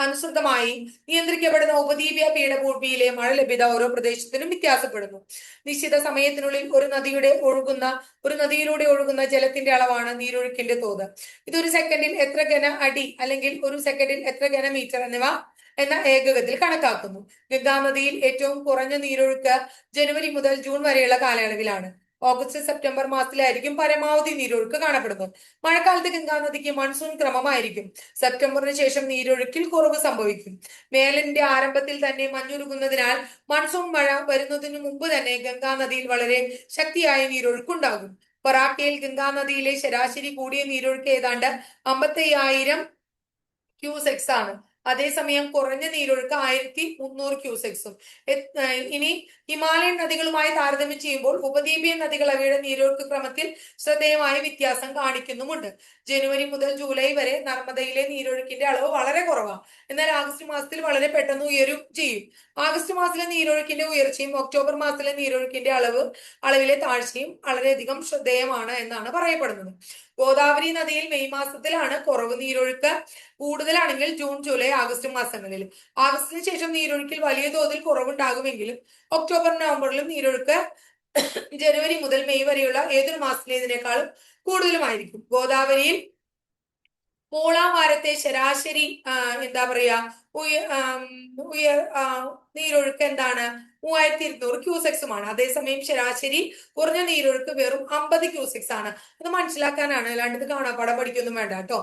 അനുസൃതമായി നിയന്ത്രിക്കപ്പെടുന്ന ഉപദ്വീപീയ പീഠഭൂമിയിലെ മഴ ലഭ്യത ഓരോ പ്രദേശത്തിനും വ്യത്യാസപ്പെടുന്നു. നിശ്ചിത സമയത്തിനുള്ളിൽ ഒരു നദിയിലൂടെ ഒഴുകുന്ന ജലത്തിന്റെ അളവാണ് നീരൊഴുക്കിന്റെ തോത്. ഇതൊരു സെക്കൻഡിൽ എത്ര ഘന അടി അല്ലെങ്കിൽ ഒരു സെക്കൻഡിൽ എത്ര ഘനമീറ്റർ എന്നിവ എന്ന ഏകകത്തിൽ കണക്കാക്കുന്നു. ഗംഗാനദിയിൽ ഏറ്റവും കുറഞ്ഞ നീരൊഴുക്ക് ജനുവരി മുതൽ ജൂൺ വരെയുള്ള കാലയളവിലാണ്. ഓഗസ്റ്റ് സെപ്റ്റംബർ മാസത്തിലായിരിക്കും പരമാവധി നീരൊഴുക്ക് കാണപ്പെടുന്നത്. മഴക്കാലത്ത് ഗംഗാ നദിക്ക് മൺസൂൺ ക്രമമായിരിക്കും. സെപ്റ്റംബറിന് ശേഷം നീരൊഴുക്കിൽ കുറവ് സംഭവിക്കും. വേനലിന്റെ ആരംഭത്തിൽ തന്നെ മഞ്ഞുരുകുന്നതിനാൽ മൺസൂൺ മഴ വരുന്നതിന് മുമ്പ് തന്നെ ഗംഗാ നദിയിൽ വളരെ ശക്തിയായ നീരൊഴുക്കുണ്ടാകും. ബറാക്കയിൽ ഗംഗാ നദിയിലെ ശരാശരി കൂടിയ നീരൊഴുക്ക് ഏതാണ്ട് 55,000 ക്യൂസെക്സ് ആണ്. അതേസമയം കുറഞ്ഞ നീരൊഴുക്ക് 1,300 ക്യൂസെക്സും. ഇനി ഹിമാലയൻ നദികളുമായി താരതമ്യം ചെയ്യുമ്പോൾ ഉപദ്വീപീയ നദികൾ അവയുടെ നീരൊഴുക്ക് ക്രമത്തിൽ ശ്രദ്ധേയമായ വ്യത്യാസം കാണിക്കുന്നുമുണ്ട്. ജനുവരി മുതൽ ജൂലൈ വരെ നർമ്മദയിലെ നീരൊഴുക്കിന്റെ അളവ് വളരെ കുറവാണ്. എന്നാൽ ആഗസ്റ്റ് മാസത്തിൽ വളരെ പെട്ടെന്ന് ഉയരും ചെയ്യും. ആഗസ്റ്റ് മാസത്തിലെ നീരൊഴുക്കിന്റെ ഉയർച്ചയും ഒക്ടോബർ മാസത്തിലെ നീരൊഴുക്കിന്റെ അളവിലെ താഴ്ചയും വളരെയധികം ശ്രദ്ധേയമാണ് എന്നാണ് പറയപ്പെടുന്നത്. ഗോദാവരി നദിയിൽ മെയ് മാസത്തിലാണ് കുറവ്. നീരൊഴുക്ക് കൂടുതലാണെങ്കിൽ ജൂൺ ജൂലൈ ആഗസ്റ്റ് മാസങ്ങളിൽ. ആഗസ്റ്റിന് ശേഷം നീരൊഴുക്കിൽ വലിയ തോതിൽ കുറവുണ്ടാകുമെങ്കിലും ഒക്ടോബർ നവംബറിലും നീരൊഴുക്ക് ജനുവരി മുതൽ മെയ് വരെയുള്ള ഏതൊരു മാസത്തിലേതിനേക്കാളും കൂടുതലുമായിരിക്കും. ഗോദാവരിയിൽ മൂളാവാരത്തെ ശരാശരി എന്താ പറയാ ഉയർ നീരൊഴുക്ക് എന്താണ് 3,200 ക്യൂസെക്സുമാണ്. അതേസമയം ശരാശരി കുറഞ്ഞ നീരൊഴുക്ക് വെറും 50 ക്യൂസെക്സ് ആണ്. അത് മനസ്സിലാക്കാനാണ്, അല്ലാണ്ട് ഇത് കാണാപ്പാടം പഠിക്കൊന്നും വേണ്ട കേട്ടോ.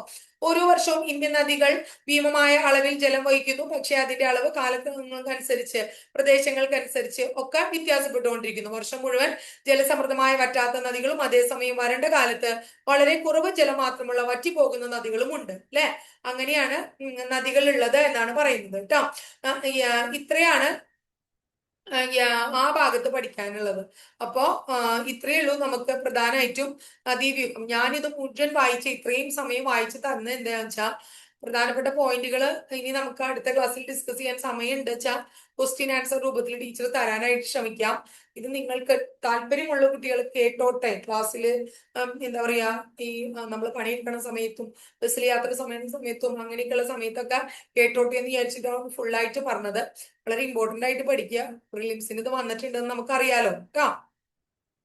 ഓരോ വർഷവും ഇന്ത്യൻ നദികൾ ഭീമമായ അളവിൽ ജലം വഹിക്കുന്നു. പക്ഷെ അതിന്റെ അളവ് കാലഘട്ടങ്ങൾക്കനുസരിച്ച് പ്രദേശങ്ങൾക്കനുസരിച്ച് ഒക്കെ വ്യത്യാസപ്പെട്ടുകൊണ്ടിരിക്കുന്നു. വർഷം മുഴുവൻ ജലസമൃദ്ധമായ വറ്റാത്ത നദികളും അതേസമയം വരണ്ട കാലത്ത് വളരെ കുറവ് ജലം മാത്രമുള്ള വറ്റിപ്പോകുന്ന നദികളും ഉണ്ട് അല്ലെ. അങ്ങനെയാണ് നദികൾ ഉള്ളത് എന്നാണ് പറയുന്നത് കേട്ടോ. ഇത്രയാണ് ആ ഭാഗത്ത് പഠിക്കാനുള്ളത്. അപ്പോ ഇത്രയേ ഉള്ളൂ നമുക്ക് പ്രധാനമായിട്ടും നദീവ്യൂഹം. ഞാനിത് മുഴുവൻ വായിച്ച് ഇത്രയും സമയം വായിച്ച് തന്നത് എന്താണെന്ന് വെച്ചാൽ പ്രധാനപ്പെട്ട പോയിന്റുകൾ ഇനി നമുക്ക് അടുത്ത ക്ലാസ്സിൽ ഡിസ്കസ് ചെയ്യാൻ സമയമുണ്ട് വെച്ചാൽ ക്വസ്റ്റ്യൻ ആൻസർ രൂപത്തിൽ ടീച്ചർ തരാനായിട്ട് ശ്രമിക്കാം. ഇത് നിങ്ങൾക്ക് താല്പര്യമുള്ള കുട്ടികൾ കേട്ടോട്ടെ. ക്ലാസ്സിൽ എന്താ പറയാ ഈ നമ്മൾ പണിയെടുക്കുന്ന സമയത്തും ബസ്സിൽ യാത്ര സമയത്തും അങ്ങനെയൊക്കെയുള്ള സമയത്തൊക്കെ കേട്ടോട്ടെ എന്ന് വിചാരിച്ചിട്ടാണ് ഫുള്ളായിട്ട് പറഞ്ഞത്. വളരെ ഇമ്പോർട്ടന്റ് ആയിട്ട് പഠിക്കുക. പ്രിലിംസിന് ഇത് വന്നിട്ടുണ്ടെന്ന് നമുക്കറിയാലോ കേട്ടോ.